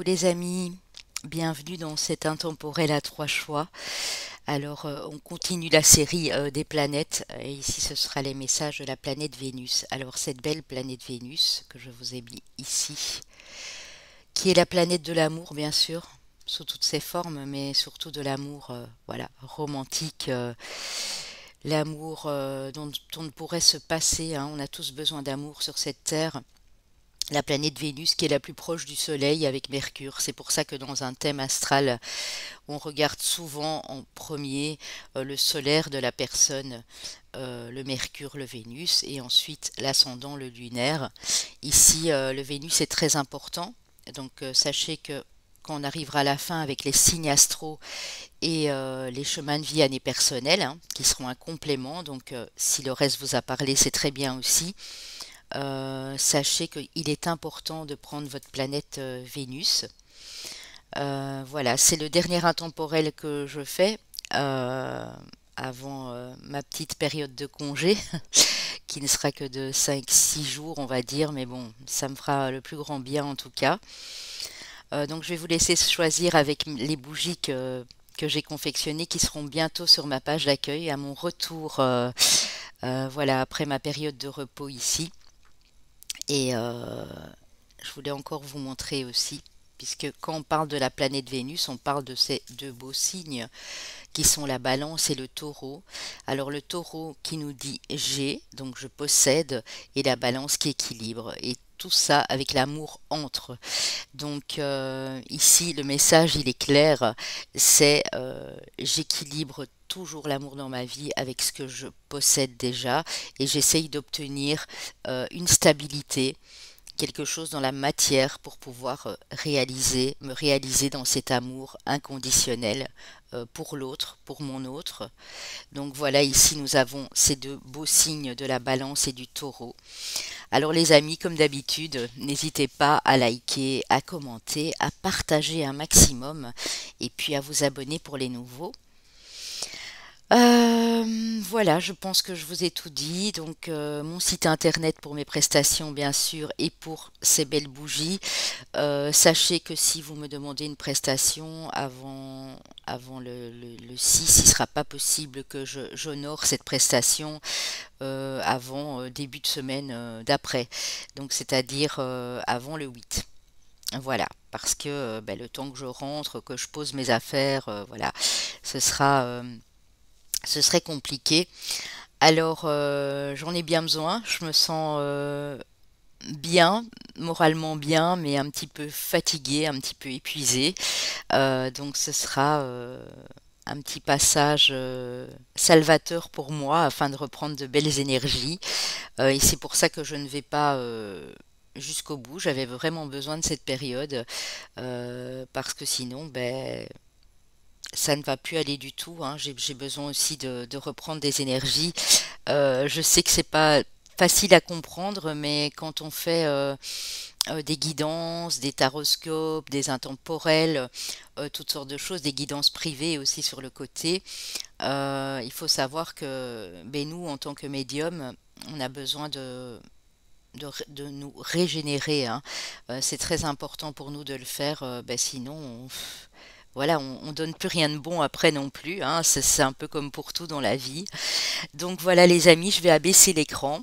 les amis, bienvenue dans cet intemporel à trois choix. Alors on continue la série des planètes et ici ce sera les messages de la planète Vénus. Alors cette belle planète Vénus que je vous ai mis ici, qui est la planète de l'amour bien sûr, sous toutes ses formes, mais surtout de l'amour voilà, romantique, l'amour dont on ne pourrait se passer, hein. On a tous besoin d'amour sur cette terre. La planète Vénus qui est la plus proche du Soleil avec Mercure. C'est pour ça que dans un thème astral, on regarde souvent en premier le solaire de la personne, le Mercure, le Vénus, et ensuite l'ascendant, le lunaire. Ici, le Vénus est très important. Donc sachez que quand on arrivera à la fin avec les signes astraux et les chemins de vie année personnelle, hein, qui seront un complément, donc si le reste vous a parlé, c'est très bien aussi. Sachez qu'il est important de prendre votre planète Vénus. Voilà, c'est le dernier intemporel que je fais avant ma petite période de congé, qui ne sera que de 5-6 jours, on va dire, mais bon, ça me fera le plus grand bien en tout cas. Donc je vais vous laisser choisir avec les bougies que j'ai confectionnées, qui seront bientôt sur ma page d'accueil à mon retour, voilà, après ma période de repos ici. Et je voulais encore vous montrer aussi, puisque quand on parle de la planète Vénus, on parle de ces deux beaux signes qui sont la balance et le taureau. Alors le taureau qui nous dit j'ai, donc je possède, et la balance qui équilibre. Et tout ça avec l'amour entre. Donc ici le message il est clair, c'est j'équilibre toujours l'amour dans ma vie avec ce que je possède déjà et j'essaye d'obtenir une stabilité, quelque chose dans la matière pour pouvoir me réaliser dans cet amour inconditionnel pour l'autre, pour mon autre. Donc voilà, ici nous avons ces deux beaux signes de la balance et du taureau. Alors les amis, comme d'habitude, n'hésitez pas à liker, à commenter, à partager un maximum et puis à vous abonner pour les nouveaux. Voilà, je pense que je vous ai tout dit. Donc, mon site internet pour mes prestations, bien sûr, et pour ces belles bougies. Sachez que si vous me demandez une prestation avant le 6, il ne sera pas possible que j'honore cette prestation avant début de semaine d'après. Donc, c'est-à-dire avant le 8. Voilà, parce que ben, le temps que je rentre, que je pose mes affaires, voilà, ce sera... ce serait compliqué. Alors, j'en ai bien besoin. Je me sens bien, moralement bien, mais un petit peu fatiguée, un petit peu épuisée. Donc, ce sera un petit passage salvateur pour moi afin de reprendre de belles énergies. Et c'est pour ça que je ne vais pas jusqu'au bout. J'avais vraiment besoin de cette période parce que sinon, ben ça ne va plus aller du tout, hein. J'ai besoin aussi de reprendre des énergies. Je sais que c'est pas facile à comprendre, mais quand on fait des guidances, des taroscopes, des intemporels, toutes sortes de choses, des guidances privées aussi sur le côté, il faut savoir que ben, nous, en tant que médium, on a besoin de nous régénérer, hein. C'est très important pour nous de le faire, ben, sinon voilà, on donne plus rien de bon après non plus, hein. C'est un peu comme pour tout dans la vie. Donc voilà les amis, je vais abaisser l'écran.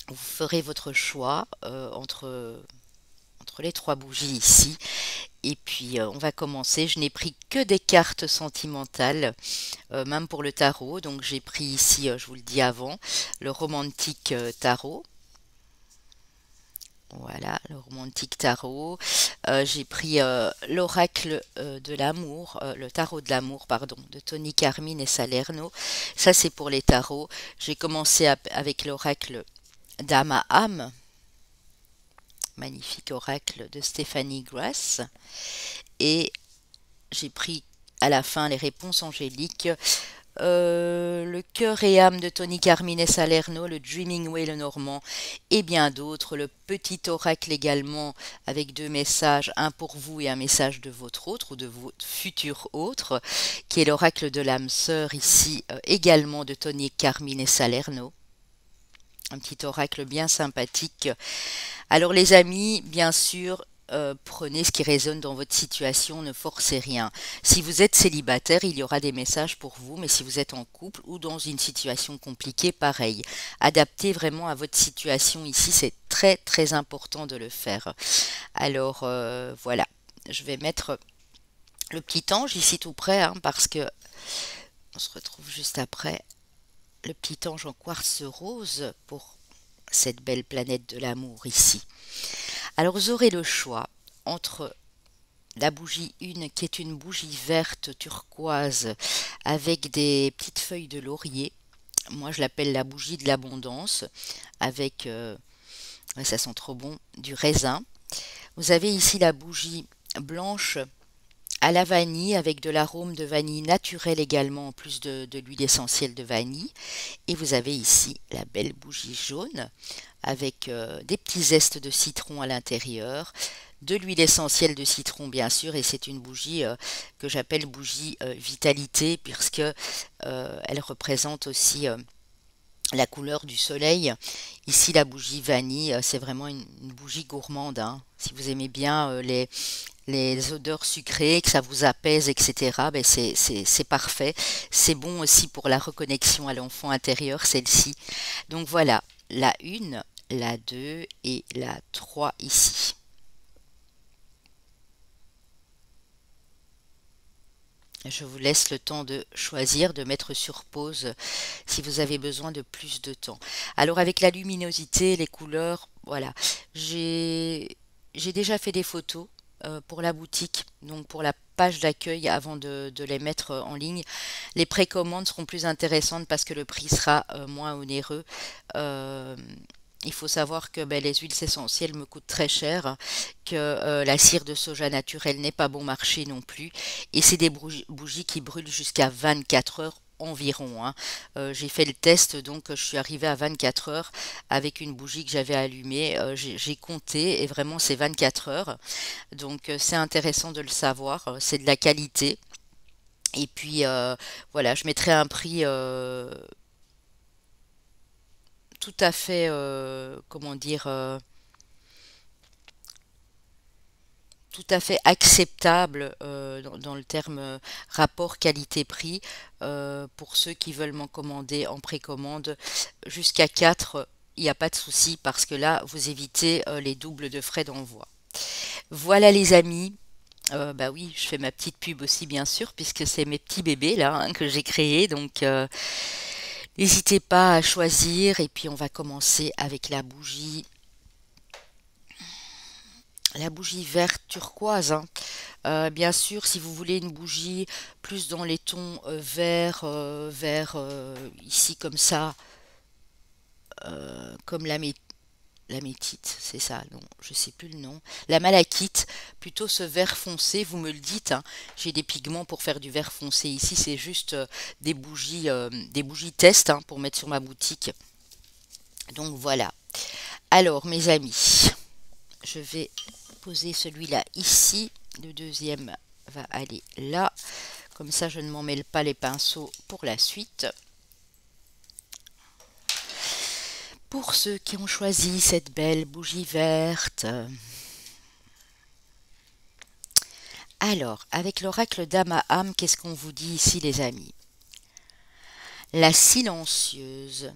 Vous ferez votre choix entre les trois bougies ici. Et puis on va commencer. Je n'ai pris que des cartes sentimentales, même pour le tarot. Donc j'ai pris ici, je vous le dis avant, le romantique tarot. Voilà, le romantique tarot. J'ai pris l'oracle de l'amour, le tarot de l'amour, pardon, de Tony Carmine et Salerno. Ça, c'est pour les tarots. J'ai commencé avec l'oracle d'âme à âme, magnifique oracle de Stephanie Grass. Et j'ai pris à la fin les réponses angéliques. Le cœur et âme de Tony Carmine et Salerno, le Dreaming Way le Normand et bien d'autres, le petit oracle également avec deux messages, un pour vous et un message de votre autre ou de votre futur autre, qui est l'oracle de l'âme sœur ici également de Tony Carmine et Salerno. Un petit oracle bien sympathique. Alors les amis, bien sûr, prenez ce qui résonne dans votre situation, ne forcez rien. Si vous êtes célibataire, il y aura des messages pour vous, mais si vous êtes en couple ou dans une situation compliquée, pareil. Adaptez vraiment à votre situation ici, c'est très très important de le faire. Alors voilà, je vais mettre le petit ange ici tout près, hein, parce que on se retrouve juste après le petit ange en quartz rose pour cette belle planète de l'amour ici. Alors vous aurez le choix entre la bougie 1 qui est une bougie verte turquoise avec des petites feuilles de laurier. Moi je l'appelle la bougie de l'abondance avec, ouais, ça sent trop bon, du raisin. Vous avez ici la bougie blanche à la vanille avec de l'arôme de vanille naturel également en plus de l'huile essentielle de vanille. Et vous avez ici la belle bougie jaune avec des petits zestes de citron à l'intérieur, de l'huile essentielle de citron bien sûr, et c'est une bougie que j'appelle bougie vitalité puisque elle représente aussi la couleur du soleil. Ici la bougie vanille, c'est vraiment une bougie gourmande, hein. Si vous aimez bien les odeurs sucrées, que ça vous apaise, etc., ben c'est parfait. C'est bon aussi pour la reconnexion à l'enfant intérieur, celle-ci. Donc voilà, la 1, la 2 et la 3 ici. Je vous laisse le temps de choisir, de mettre sur pause si vous avez besoin de plus de temps. Alors avec la luminosité, les couleurs, voilà. J'ai déjà fait des photos pour la boutique, donc pour la page d'accueil avant de les mettre en ligne. Les précommandes seront plus intéressantes parce que le prix sera moins onéreux. Euh, il faut savoir que ben, les huiles essentielles me coûtent très cher, que la cire de soja naturelle n'est pas bon marché non plus, et c'est des bougies qui brûlent jusqu'à 24 heures environ, hein. J'ai fait le test, donc je suis arrivée à 24 heures avec une bougie que j'avais allumée. J'ai compté et vraiment c'est 24 heures. Donc c'est intéressant de le savoir, c'est de la qualité. Et puis voilà, je mettrai un prix tout à fait, comment dire, tout à fait acceptable dans le terme rapport qualité-prix pour ceux qui veulent m'en commander en précommande jusqu'à 4. Il n'y a pas de souci parce que là, vous évitez les doubles de frais d'envoi. Voilà les amis. Bah oui, je fais ma petite pub aussi bien sûr puisque c'est mes petits bébés là, hein, que j'ai créés. Donc n'hésitez pas à choisir et puis on va commencer avec la bougie verte turquoise, hein. Bien sûr, si vous voulez une bougie plus dans les tons vert, ici comme ça, comme la métite, c'est ça, non, je sais plus le nom. La malachite, plutôt ce vert foncé, vous me le dites, hein. J'ai des pigments pour faire du vert foncé. Ici, c'est juste des bougies test, hein, pour mettre sur ma boutique. Donc voilà. Alors, mes amis, je vais poser celui-là ici. Le deuxième va aller là. Comme ça, je ne m'en mêle pas les pinceaux pour la suite. Pour ceux qui ont choisi cette belle bougie verte. Alors, avec l'oracle d'Amaham, qu'est-ce qu'on vous dit ici, les amis? La silencieuse.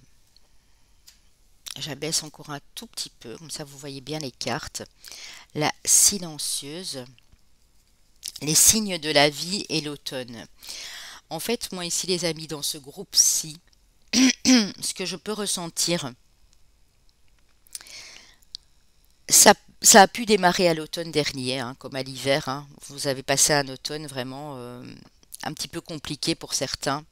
J'abaisse encore un tout petit peu, comme ça vous voyez bien les cartes. La silencieuse. Les signes de la vie et l'automne. En fait, moi ici, les amis, dans ce groupe-ci, ce que je peux ressentir, ça a pu démarrer à l'automne dernier, hein, comme à l'hiver, hein. Vous avez passé un automne vraiment un petit peu compliqué pour certains.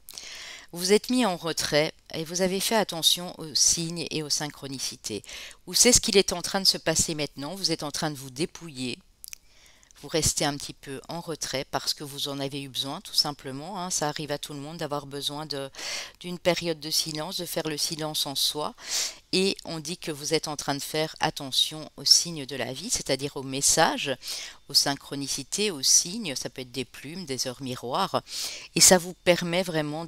Vous vous êtes mis en retrait et vous avez fait attention aux signes et aux synchronicités. Vous savez ce qu'il est en train de se passer maintenant. Vous êtes en train de vous dépouiller. Vous restez un petit peu en retrait parce que vous en avez eu besoin, tout simplement, hein. Ça arrive à tout le monde d'avoir besoin d'une période de silence, de faire le silence en soi. Et on dit que vous êtes en train de faire attention aux signes de la vie, c'est-à-dire aux messages, aux synchronicités, aux signes. Ça peut être des plumes, des heures miroirs. Et ça vous permet vraiment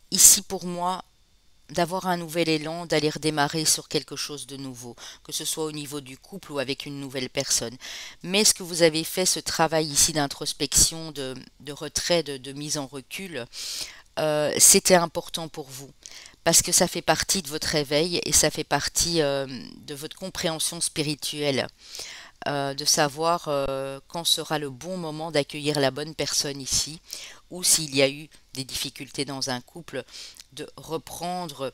ici pour moi, d'avoir un nouvel élan, d'aller redémarrer sur quelque chose de nouveau, que ce soit au niveau du couple ou avec une nouvelle personne. Mais ce que vous avez fait, ce travail ici d'introspection, de retrait, de mise en recul, c'était important pour vous. Parce que ça fait partie de votre réveil et ça fait partie de votre compréhension spirituelle, de savoir quand sera le bon moment d'accueillir la bonne personne ici, ou s'il y a eu des difficultés dans un couple, de reprendre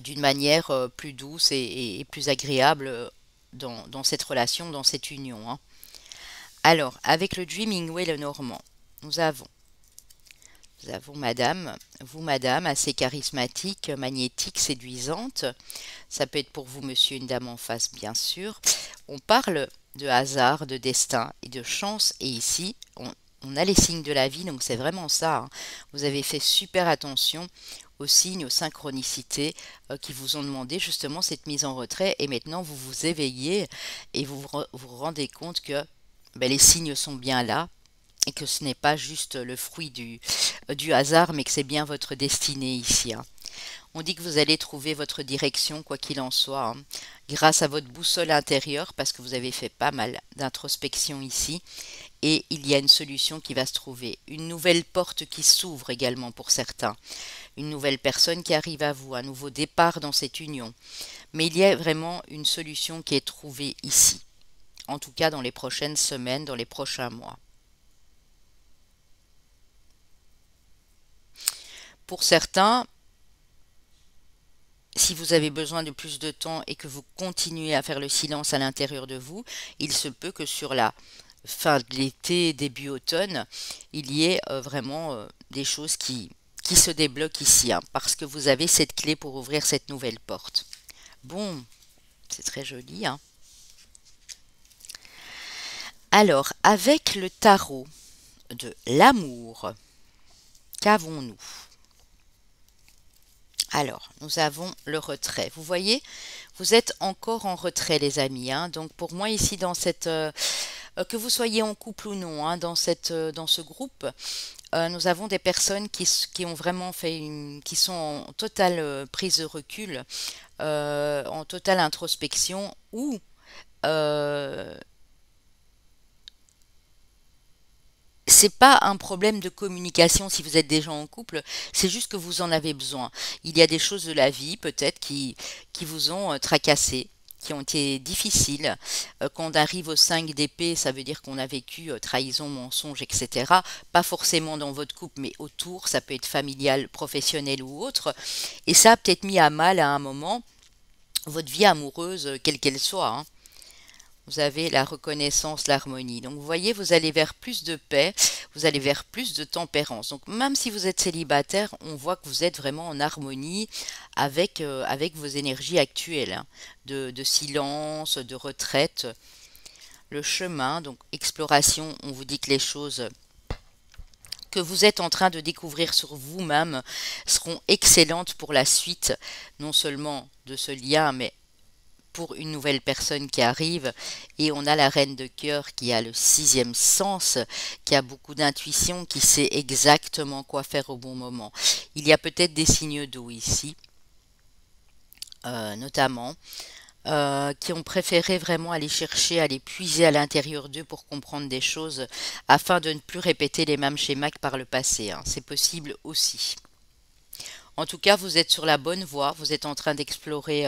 d'une manière plus douce et plus agréable dans cette relation, dans cette union, hein. Alors, avec le Dreaming Way le Normand, nous avons, nous avons Madame, vous Madame, assez charismatique, magnétique, séduisante. Ça peut être pour vous Monsieur, une dame en face, bien sûr. On parle de hasard, de destin et de chance, et ici, on a les signes de la vie, donc c'est vraiment ça, hein. Vous avez fait super attention aux signes, aux synchronicités qui vous ont demandé justement cette mise en retrait, et maintenant vous vous éveillez et vous rendez compte que ben, les signes sont bien là et que ce n'est pas juste le fruit du hasard, mais que c'est bien votre destinée ici, hein. On dit que vous allez trouver votre direction, quoi qu'il en soit, hein, grâce à votre boussole intérieure, parce que vous avez fait pas mal d'introspection ici, et il y a une solution qui va se trouver. Une nouvelle porte qui s'ouvre également pour certains, une nouvelle personne qui arrive à vous, un nouveau départ dans cette union. Mais il y a vraiment une solution qui est trouvée ici, en tout cas dans les prochaines semaines, dans les prochains mois. Pour certains, si vous avez besoin de plus de temps et que vous continuez à faire le silence à l'intérieur de vous, il se peut que sur la fin de l'été, début automne, il y ait vraiment des choses qui se débloquent ici, hein, parce que vous avez cette clé pour ouvrir cette nouvelle porte. Bon, c'est très joli, hein. Alors, avec le tarot de l'amour, qu'avons-nous? Alors, nous avons le retrait. Vous voyez, vous êtes encore en retrait, les amis, hein. Donc, pour moi, ici, dans cette, que vous soyez en couple ou non, hein, dans ce groupe, nous avons des personnes qui ont vraiment fait qui sont en totale prise de recul, en totale introspection, ou euh, c'est pas un problème de communication si vous êtes déjà en couple, c'est juste que vous en avez besoin. Il y a des choses de la vie peut-être qui vous ont tracassé, qui ont été difficiles. Quand on arrive au 5 d'épée, ça veut dire qu'on a vécu trahison, mensonge, etc. Pas forcément dans votre couple, mais autour, ça peut être familial, professionnel ou autre. Et ça a peut-être mis à mal à un moment votre vie amoureuse, quelle qu'elle soit, hein. Vous avez la reconnaissance, l'harmonie. Donc vous voyez, vous allez vers plus de paix, vous allez vers plus de tempérance. Donc même si vous êtes célibataire, on voit que vous êtes vraiment en harmonie avec vos énergies actuelles, hein, de silence, de retraite. Le chemin, donc exploration, on vous dit que les choses que vous êtes en train de découvrir sur vous-même seront excellentes pour la suite, non seulement de ce lien, mais pour une nouvelle personne qui arrive. Et on a la reine de cœur qui a le sixième sens, qui a beaucoup d'intuition, qui sait exactement quoi faire au bon moment. Il y a peut-être des signes d'eau ici, notamment, qui ont préféré vraiment aller chercher, aller puiser à l'intérieur d'eux pour comprendre des choses, afin de ne plus répéter les mêmes schémas que par le passé, hein. C'est possible aussi. En tout cas, vous êtes sur la bonne voie, vous êtes en train d'explorer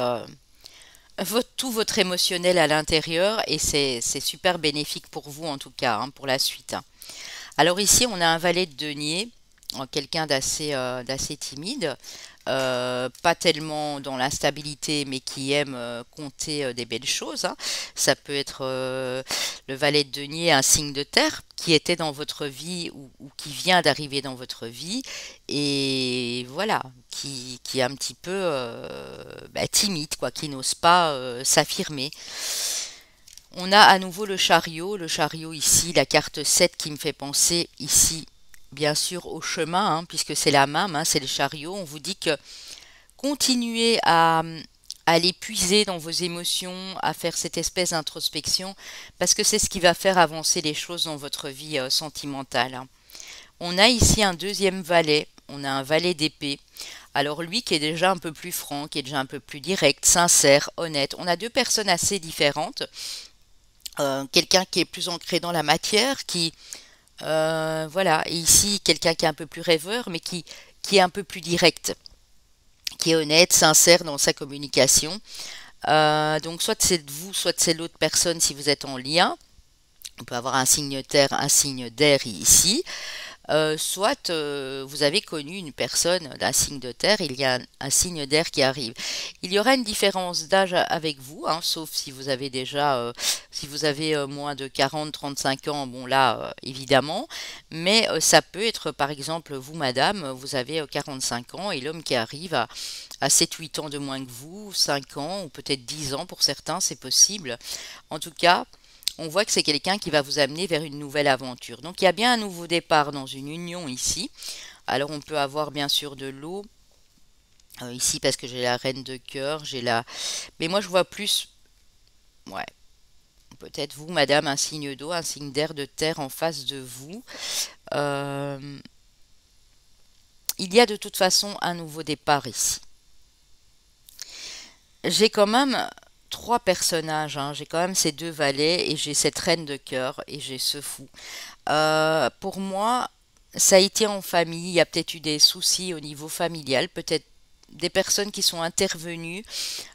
tout votre émotionnel à l'intérieur, et c'est super bénéfique pour vous en tout cas, hein, pour la suite. Alors ici, on a un valet de denier, quelqu'un d'assez timide, pas tellement dans l'instabilité, mais qui aime compter des belles choses, hein. Ça peut être le valet de denier, un signe de terre qui était dans votre vie ou qui vient d'arriver dans votre vie, et voilà, qui est un petit peu timide, quoi, qui n'ose pas s'affirmer. On a à nouveau le chariot ici, la carte 7 qui me fait penser ici, bien sûr, au chemin, hein, puisque c'est la même, hein, c'est le chariot. On vous dit que continuez à aller puiser dans vos émotions, à faire cette espèce d'introspection, parce que c'est ce qui va faire avancer les choses dans votre vie sentimentale, hein. On a ici un deuxième valet, on a un valet d'épée. Alors lui qui est déjà un peu plus franc, qui est déjà un peu plus direct, sincère, honnête. On a deux personnes assez différentes. Quelqu'un qui est plus ancré dans la matière, voilà, et ici quelqu'un qui est un peu plus rêveur, mais qui est un peu plus direct, qui est honnête, sincère dans sa communication. Donc soit c'est vous, soit c'est l'autre personne si vous êtes en lien. On peut avoir un signe terre, un signe d'air ici. Soit vous avez connu une personne d'un signe de terre, il y a un signe d'air qui arrive. Il y aura une différence d'âge avec vous, hein, sauf si vous avez déjà, si vous avez moins de 40, 35 ans, bon là, évidemment, mais ça peut être par exemple vous, madame, vous avez 45 ans et l'homme qui arrive à 7-8 ans de moins que vous, 5 ans ou peut-être 10 ans pour certains, c'est possible. En tout cas, on voit que c'est quelqu'un qui va vous amener vers une nouvelle aventure. Donc il y a bien un nouveau départ dans une union ici. Alors on peut avoir bien sûr de l'eau ici parce que j'ai la reine de cœur, j'ai la... Mais moi je vois plus, ouais, peut-être vous, madame, un signe d'eau, un signe d'air, de terre en face de vous. Euh, il y a de toute façon un nouveau départ ici. J'ai quand même trois personnages, hein. J'ai quand même ces deux valets et j'ai cette reine de cœur et j'ai ce fou. Pour moi, ça a été en famille. Il y a peut-être eu des soucis au niveau familial, peut-être des personnes qui sont intervenues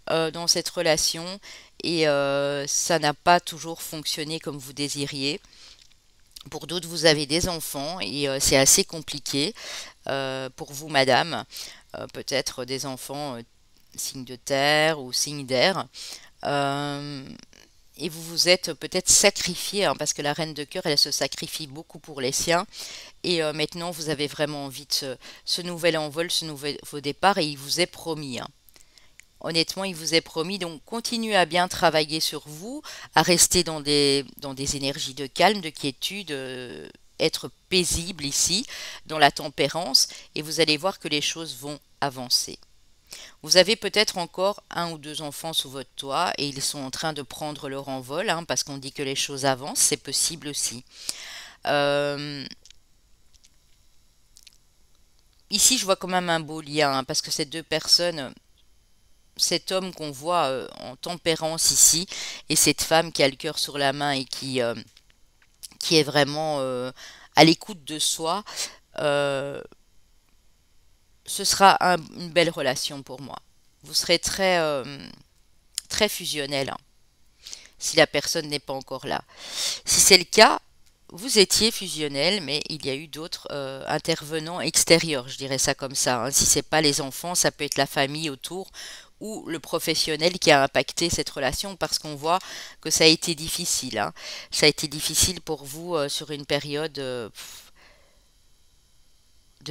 dans cette relation et ça n'a pas toujours fonctionné comme vous désiriez. Pour d'autres, vous avez des enfants et c'est assez compliqué. Pour vous, madame, peut-être des enfants signe de terre ou signe d'air. Euh, et vous vous êtes peut-être sacrifié, hein, parce que la reine de cœur, elle se sacrifie beaucoup pour les siens. Et maintenant, vous avez vraiment envie de ce nouvel envol, ce nouveau départ, et il vous est promis, hein. Honnêtement, il vous est promis, donc continuez à bien travailler sur vous, à rester dans des énergies de calme, de quiétude, être paisible ici, dans la tempérance, et vous allez voir que les choses vont avancer. Vous avez peut-être encore un ou deux enfants sous votre toit et ils sont en train de prendre leur envol, hein, parce qu'on dit que les choses avancent, c'est possible aussi. Euh, Ici, je vois quand même un beau lien, hein, parce que ces deux personnes, cet homme qu'on voit en tempérance ici, et cette femme qui a le cœur sur la main et qui est vraiment à l'écoute de soi, euh, ce sera une belle relation pour moi. Vous serez très fusionnel, hein, si la personne n'est pas encore là. Si c'est le cas, vous étiez fusionnel, mais il y a eu d'autres intervenants extérieurs, je dirais ça comme ça, hein. Si c'est pas les enfants, ça peut être la famille autour ou le professionnel qui a impacté cette relation parce qu'on voit que ça a été difficile, hein. Ça a été difficile pour vous sur une période de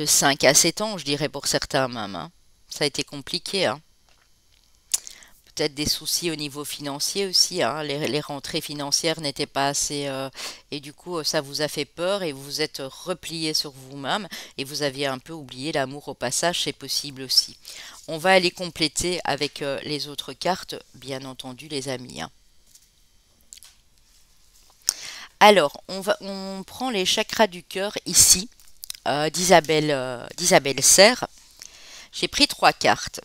5 à 7 ans, je dirais pour certains même, hein. Ça a été compliqué, hein. Peut-être des soucis au niveau financier aussi, hein. Les rentrées financières n'étaient pas assez et du coup ça vous a fait peur et vous vous êtes replié sur vous-même et vous aviez un peu oublié l'amour au passage, c'est possible aussi. On va aller compléter avec les autres cartes, bien entendu les amis, hein. Alors, on prend les chakras du cœur ici, d'Isabelle Serre. J'ai pris trois cartes.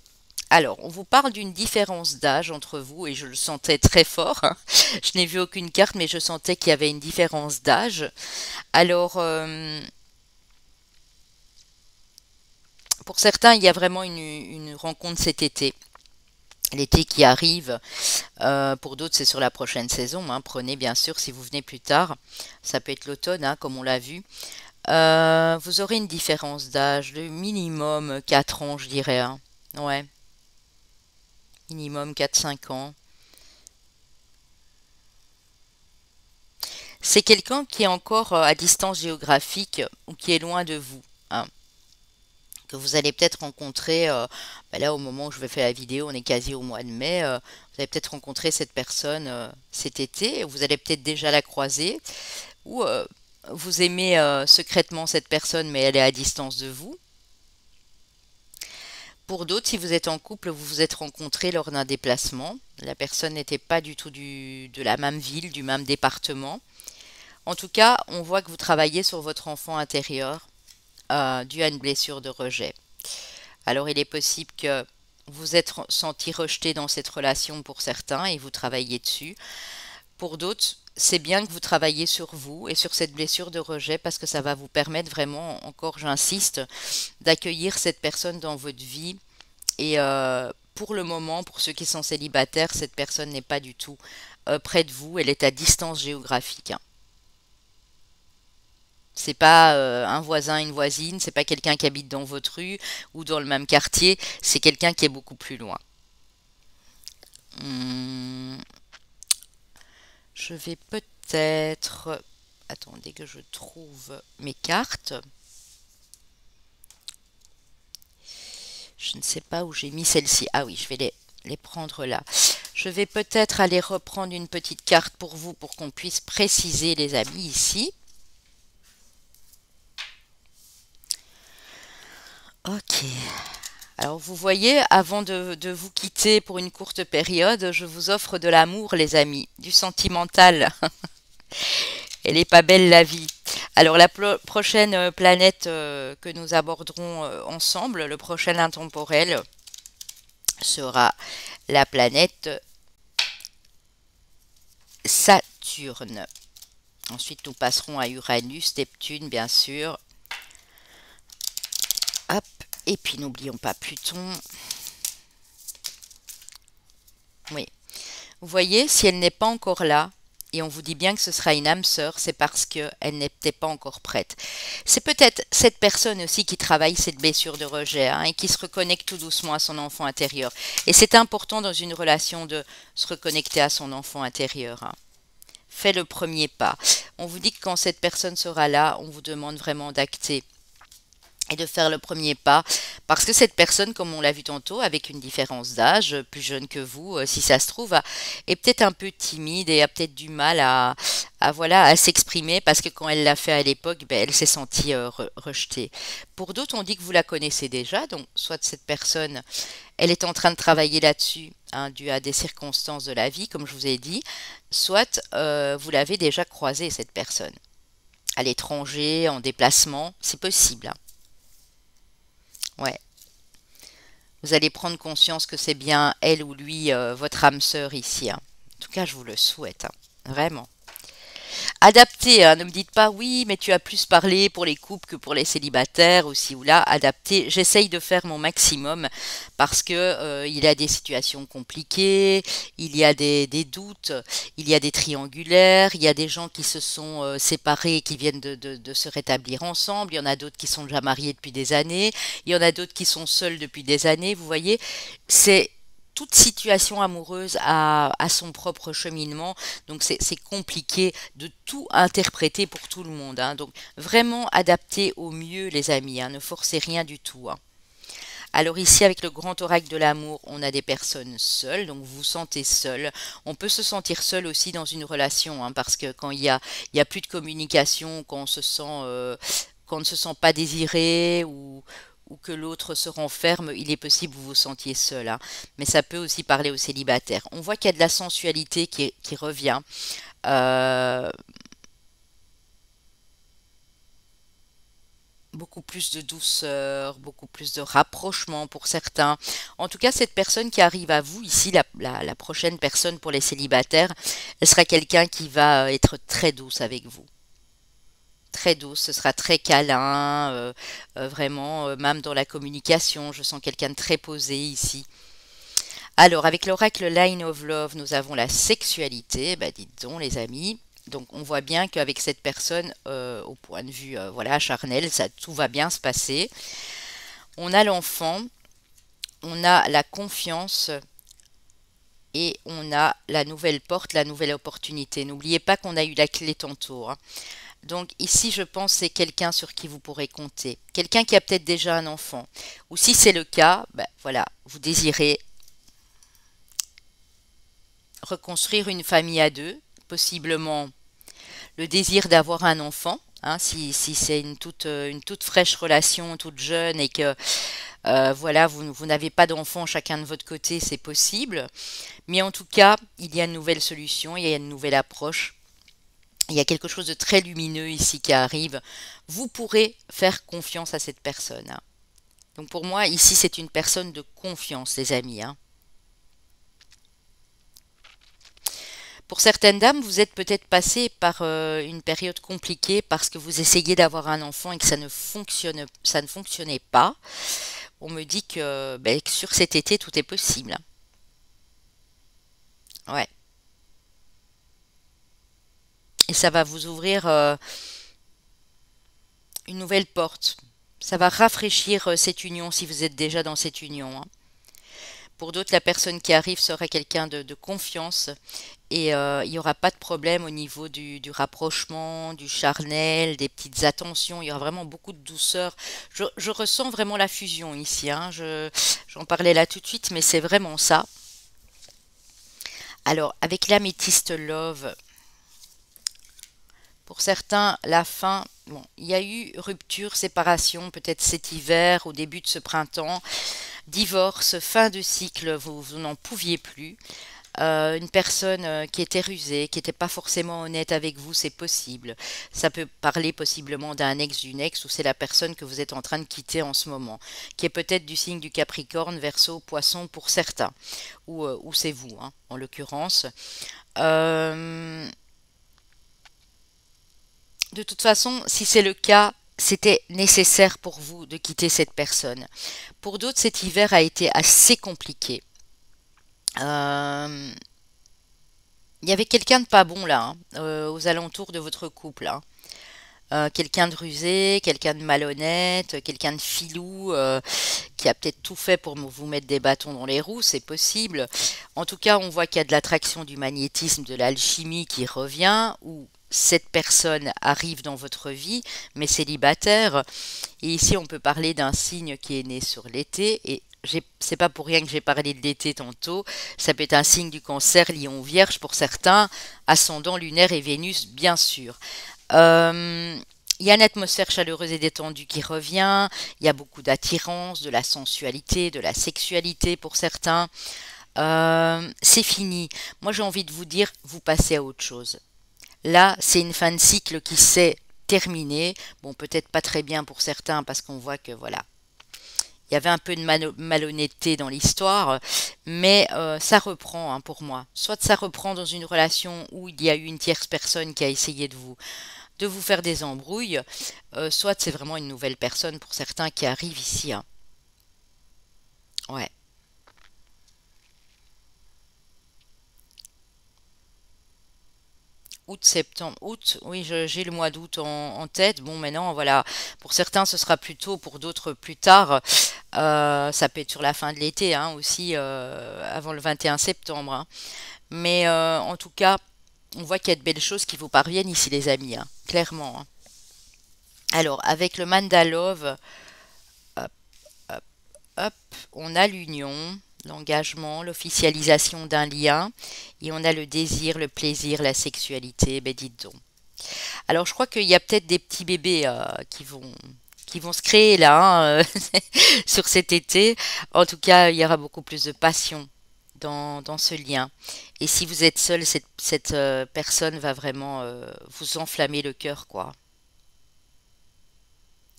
Alors, on vous parle d'une différence d'âge entre vous et je le sentais très fort, hein. Je n'ai vu aucune carte, mais je sentais qu'il y avait une différence d'âge. Alors, pour certains, il y a vraiment une rencontre cet été. L'été qui arrive, pour d'autres, c'est sur la prochaine saison, hein. Prenez bien sûr si vous venez plus tard. Ça peut être l'automne, hein, comme on l'a vu. Vous aurez une différence d'âge de minimum 4 ans, je dirais, hein. Ouais, minimum 4-5 ans. C'est quelqu'un qui est encore à distance géographique ou qui est loin de vous, hein, que vous allez peut-être rencontrer, là au moment où je vais faire la vidéo, on est quasi au mois de mai, vous allez peut-être rencontrer cette personne cet été, vous allez peut-être déjà la croiser, ou vous aimez secrètement cette personne mais elle est à distance de vous. Pour d'autres, si vous êtes en couple, vous vous êtes rencontrés lors d'un déplacement, la personne n'était pas du tout de la même ville, du même département. En tout cas, on voit que vous travaillez sur votre enfant intérieur dû à une blessure de rejet. Alors il est possible que vous êtes senti rejeté dans cette relation pour certains et vous travaillez dessus. Pour d'autres, c'est bien que vous travaillez sur vous et sur cette blessure de rejet parce que ça va vous permettre vraiment, encore j'insiste, d'accueillir cette personne dans votre vie. Et pour le moment, pour ceux qui sont célibataires, cette personne n'est pas du tout près de vous, elle est à distance géographique, hein. C'est pas un voisin, une voisine, c'est pas quelqu'un qui habite dans votre rue ou dans le même quartier, c'est quelqu'un qui est beaucoup plus loin. Hmm, je vais peut-être... Attendez que je trouve mes cartes. Je ne sais pas où j'ai mis celle-ci. Ah oui, je vais les prendre là. Je vais peut-être aller reprendre une petite carte pour vous pour qu'on puisse préciser les amis ici. Ok. Alors vous voyez, avant de vous quitter pour une courte période, je vous offre de l'amour les amis, du sentimental. Elle est pas belle la vie. Alors la prochaine planète que nous aborderons ensemble, le prochain intemporel, sera la planète Saturne. Ensuite, nous passerons à Uranus, Neptune, bien sûr. Hop. Et puis, n'oublions pas Pluton. Oui. Vous voyez, si elle n'est pas encore là, et on vous dit bien que ce sera une âme sœur, c'est parce qu'elle n'était pas encore prête. C'est peut-être cette personne aussi qui travaille cette blessure de rejet, hein, et qui se reconnecte tout doucement à son enfant intérieur. Et c'est important dans une relation de se reconnecter à son enfant intérieur, hein. Fait le premier pas. On vous dit que quand cette personne sera là, on vous demande vraiment d'acter et de faire le premier pas, parce que cette personne, comme on l'a vu tantôt, avec une différence d'âge, plus jeune que vous, si ça se trouve, est peut-être un peu timide et a peut-être du mal voilà, à s'exprimer, parce que quand elle l'a fait à l'époque, ben, elle s'est sentie rejetée. Pour d'autres, on dit que vous la connaissez déjà, donc soit cette personne, elle est en train de travailler là-dessus, hein, dû à des circonstances de la vie, comme je vous ai dit, soit vous l'avez déjà croisée, cette personne, à l'étranger, en déplacement, c'est possible, hein. Ouais. Vous allez prendre conscience que c'est bien elle ou lui, votre âme sœur ici, hein. En tout cas, je vous le souhaite, hein. Vraiment. Adaptez, hein, ne me dites pas oui, mais tu as plus parlé pour les couples que pour les célibataires, aussi ou là. Adaptez. J'essaye de faire mon maximum parce que il y a des situations compliquées, il y a des doutes, il y a des triangulaires, il y a des gens qui se sont séparés et qui viennent de se rétablir ensemble. Il y en a d'autres qui sont déjà mariés depuis des années. Il y en a d'autres qui sont seuls depuis des années. Vous voyez, c'est toute situation amoureuse a son propre cheminement, donc c'est compliqué de tout interpréter pour tout le monde, hein. Donc vraiment adaptez au mieux les amis, hein, ne forcez rien du tout, hein. Alors ici avec le grand oracle de l'amour, on a des personnes seules, donc vous vous sentez seul. On peut se sentir seul aussi dans une relation, hein, parce que quand il y a plus de communication, quand on se sent, qu'on ne se sent pas désiré ou que l'autre se renferme, il est possible que vous vous sentiez seul, hein. Mais ça peut aussi parler aux célibataires. On voit qu'il y a de la sensualité qui revient. Euh, Beaucoup plus de douceur, beaucoup plus de rapprochement pour certains. En tout cas, cette personne qui arrive à vous, ici, la prochaine personne pour les célibataires, elle sera quelqu'un qui va être très douce avec vous. Très douce, ce sera très câlin, vraiment, même dans la communication, je sens quelqu'un de très posé ici. Alors, avec l'oracle Line of Love, nous avons la sexualité, bah dites donc les amis. Donc, on voit bien qu'avec cette personne, au point de vue voilà, charnel, ça, tout va bien se passer. On a l'enfant, on a la confiance et on a la nouvelle porte, la nouvelle opportunité. N'oubliez pas qu'on a eu la clé tantôt, hein. Donc ici, je pense que c'est quelqu'un sur qui vous pourrez compter. Quelqu'un qui a peut-être déjà un enfant. Ou si c'est le cas, ben, voilà, vous désirez reconstruire une famille à deux, possiblement le désir d'avoir un enfant, hein, si c'est une toute fraîche relation, toute jeune et que voilà, vous n'avez pas d'enfant chacun de votre côté, c'est possible. Mais en tout cas, il y a une nouvelle solution, il y a une nouvelle approche. Il y a quelque chose de très lumineux ici qui arrive. Vous pourrez faire confiance à cette personne, hein. Donc pour moi, ici, c'est une personne de confiance, les amis, hein. Pour certaines dames, vous êtes peut-être passé par une période compliquée parce que vous essayez d'avoir un enfant et que ça ne fonctionnait pas. On me dit que, ben, que sur cet été, tout est possible. Ouais. Et ça va vous ouvrir une nouvelle porte. Ça va rafraîchir cette union si vous êtes déjà dans cette union, hein. Pour d'autres, la personne qui arrive sera quelqu'un de confiance et il n'y aura pas de problème au niveau du rapprochement, du charnel, des petites attentions. Il y aura vraiment beaucoup de douceur. Je ressens vraiment la fusion ici, hein. J'en parlais là tout de suite, mais c'est vraiment ça. Alors, avec l'améthyste love, pour certains, la fin, bon, il y a eu rupture, séparation, peut-être cet hiver, au début de ce printemps, divorce, fin de cycle, vous n'en pouviez plus. Une personne qui était rusée, qui n'était pas forcément honnête avec vous, c'est possible. Ça peut parler possiblement d'un ex, d'une ex, ou c'est la personne que vous êtes en train de quitter en ce moment, qui est peut-être du signe du Capricorne, Verseau, Poisson pour certains, ou c'est vous, hein, en l'occurrence. Euh, de toute façon, si c'est le cas, c'était nécessaire pour vous de quitter cette personne. Pour d'autres, cet hiver a été assez compliqué. Euh, il y avait quelqu'un de pas bon là, hein, aux alentours de votre couple, hein. Quelqu'un de rusé, quelqu'un de malhonnête, quelqu'un de filou, qui a peut-être tout fait pour vous mettre des bâtons dans les roues, c'est possible. En tout cas, on voit qu'il y a de l'attraction, du magnétisme, de l'alchimie qui revient, ou cette personne arrive dans votre vie, mais célibataire. Et ici, on peut parler d'un signe qui est né sur l'été, et c'est pas pour rien que j'ai parlé de l'été tantôt. Ça peut être un signe du Cancer, Lion, Vierge pour certains, ascendant lunaire et Vénus, bien sûr. Euh, il y a une atmosphère chaleureuse et détendue qui revient. Il y a beaucoup d'attirance, de la sensualité, de la sexualité pour certains. C'est fini. Moi, j'ai envie de vous dire, vous passez à autre chose. Là, c'est une fin de cycle qui s'est terminée. Bon, peut-être pas très bien pour certains parce qu'on voit que voilà, il y avait un peu de malhonnêteté dans l'histoire, mais ça reprend, hein, pour moi. Soit ça reprend dans une relation où il y a eu une tierce personne qui a essayé de vous faire des embrouilles, soit c'est vraiment une nouvelle personne pour certains qui arrive ici, hein. Ouais. Août, septembre, août, oui, j'ai le mois d'août en tête. Bon, maintenant, voilà, pour certains, ce sera plus tôt, pour d'autres, plus tard. Ça peut être sur la fin de l'été, hein, aussi, avant le 21 septembre, hein. Mais en tout cas, on voit qu'il y a de belles choses qui vous parviennent ici, les amis, hein, clairement, hein. Alors, avec le Mandalove, hop, hop, hop, on a l'union, l'engagement, l'officialisation d'un lien, et on a le désir, le plaisir, la sexualité, ben dites donc. Alors, je crois qu'il y a peut-être des petits bébés qui vont se créer là, hein, sur cet été. En tout cas, il y aura beaucoup plus de passion dans ce lien. Et si vous êtes seul, cette personne va vraiment vous enflammer le cœur, quoi.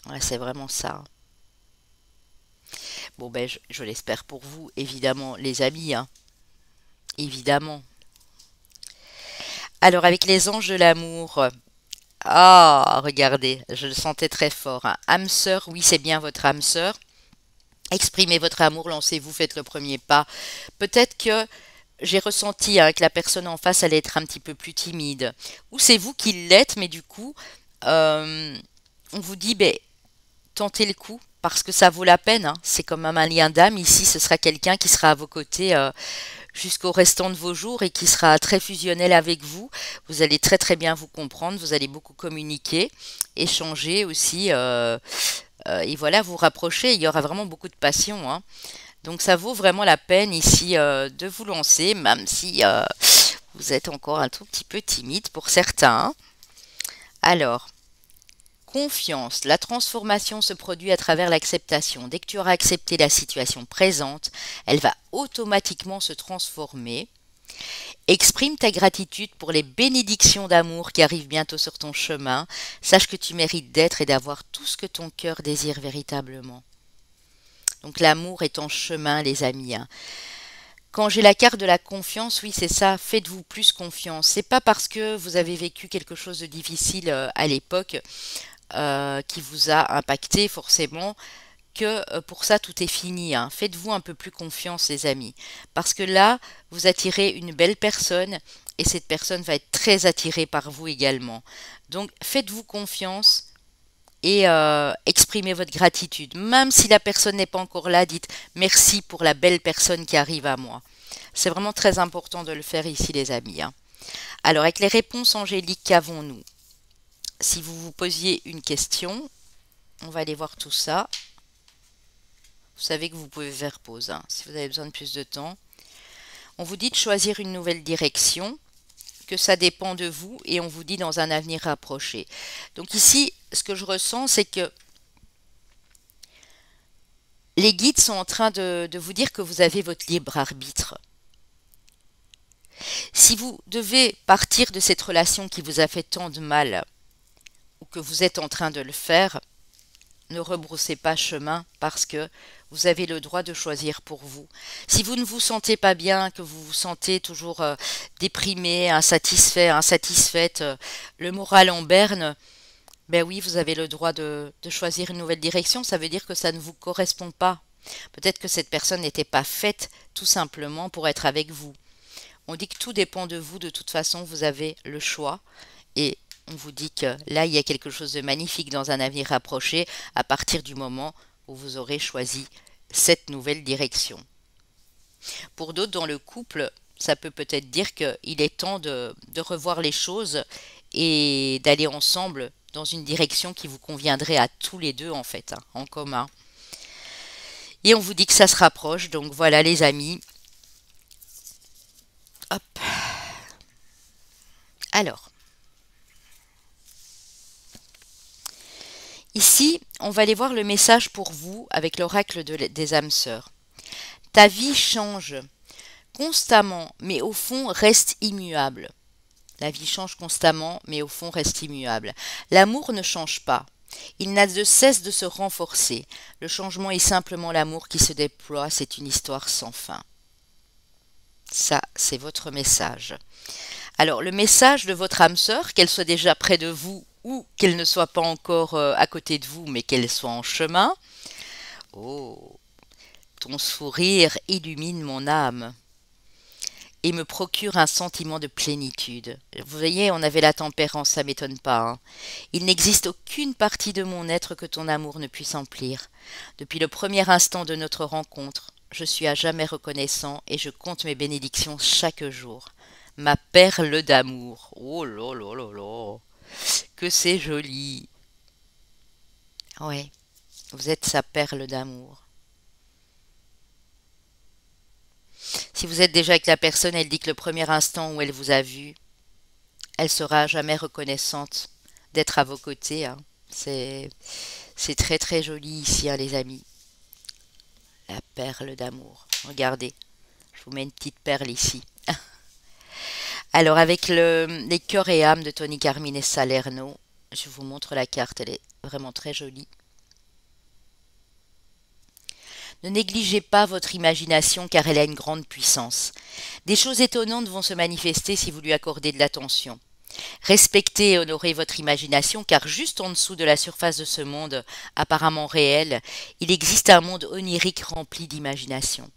Ouais, c'est vraiment ça. Bon, ben, je l'espère pour vous, évidemment, les amis, hein, évidemment. Alors, avec les anges de l'amour, ah, regardez, je le sentais très fort, hein. Âme sœur, oui, c'est bien votre âme sœur. Exprimez votre amour, lancez-vous, faites le premier pas. Peut-être que j'ai ressenti, hein, que la personne en face allait être un petit peu plus timide. Ou c'est vous qui l'êtes, mais du coup, euh, on vous dit, ben, tentez le coup parce que ça vaut la peine, hein. C'est quand même un lien d'âme. Ici, ce sera quelqu'un qui sera à vos côtés jusqu'au restant de vos jours et qui sera très fusionnel avec vous. Vous allez très très bien vous comprendre, vous allez beaucoup communiquer, échanger aussi, et voilà, vous rapprocher. Il y aura vraiment beaucoup de passion, hein. Donc ça vaut vraiment la peine ici de vous lancer, même si vous êtes encore un tout petit peu timide pour certains, hein. Alors, confiance. La transformation se produit à travers l'acceptation. Dès que tu auras accepté la situation présente, elle va automatiquement se transformer. Exprime ta gratitude pour les bénédictions d'amour qui arrivent bientôt sur ton chemin. Sache que tu mérites d'être et d'avoir tout ce que ton cœur désire véritablement. Donc l'amour est en chemin, les amis, hein. Quand j'ai la carte de la confiance, oui, c'est ça, faites-vous plus confiance. C'est pas parce que vous avez vécu quelque chose de difficile à l'époque qui vous a impacté forcément que pour ça tout est fini, hein. Faites-vous un peu plus confiance, les amis, parce que là, vous attirez une belle personne et cette personne va être très attirée par vous également. Donc, faites-vous confiance et exprimez votre gratitude. Même si la personne n'est pas encore là, dites merci pour la belle personne qui arrive à moi. C'est vraiment très important de le faire ici, les amis, hein. Alors, avec les réponses angéliques, qu'avons-nous? Si vous vous posiez une question, on va aller voir tout ça. Vous savez que vous pouvez faire pause, hein, si vous avez besoin de plus de temps. On vous dit de choisir une nouvelle direction, que ça dépend de vous et on vous dit dans un avenir rapproché. Donc ici, ce que je ressens, c'est que les guides sont en train de vous dire que vous avez votre libre arbitre. Si vous devez partir de cette relation qui vous a fait tant de mal, ou que vous êtes en train de le faire, ne rebroussez pas chemin parce que vous avez le droit de choisir pour vous. Si vous ne vous sentez pas bien, que vous vous sentez toujours déprimé, insatisfait, insatisfaite, le moral en berne, ben oui, vous avez le droit de choisir une nouvelle direction. Ça veut dire que ça ne vous correspond pas. Peut-être que cette personne n'était pas faite tout simplement pour être avec vous. On dit que tout dépend de vous, de toute façon, vous avez le choix. Et on vous dit que là, il y a quelque chose de magnifique dans un avenir rapproché à partir du moment où vous aurez choisi cette nouvelle direction. Pour d'autres dans le couple, ça peut peut-être dire qu'il est temps de revoir les choses et d'aller ensemble dans une direction qui vous conviendrait à tous les deux en fait, hein, en commun. Et on vous dit que ça se rapproche, donc voilà les amis. Hop. Alors. Ici, on va aller voir le message pour vous avec l'oracle des âmes sœurs. Ta vie change constamment, mais au fond reste immuable. La vie change constamment, mais au fond reste immuable. L'amour ne change pas. Il n'a de cesse de se renforcer. Le changement est simplement l'amour qui se déploie. C'est une histoire sans fin. Ça, c'est votre message. Alors, le message de votre âme sœur, qu'elle soit déjà près de vous ou qu'elle ne soit pas encore à côté de vous, mais qu'elle soit en chemin. Oh, ton sourire illumine mon âme et me procure un sentiment de plénitude. Vous voyez, on avait la tempérance, ça m'étonne pas, hein. Il n'existe aucune partie de mon être que ton amour ne puisse emplir. Depuis le premier instant de notre rencontre, je suis à jamais reconnaissant et je compte mes bénédictions chaque jour. Ma perle d'amour. Oh là là là là. Que c'est joli. Ouais, vous êtes sa perle d'amour. Si vous êtes déjà avec la personne, elle dit que le premier instant où elle vous a vu, elle sera à jamais reconnaissante d'être à vos côtés, hein. C'est très très joli ici, hein, les amis. La perle d'amour. Regardez, je vous mets une petite perle ici. Alors avec les cœurs et âmes de Tony Carmine et Salerno, je vous montre la carte, elle est vraiment très jolie. Ne négligez pas votre imagination car elle a une grande puissance. Des choses étonnantes vont se manifester si vous lui accordez de l'attention. Respectez et honorez votre imagination car juste en dessous de la surface de ce monde apparemment réel, il existe un monde onirique rempli d'imagination.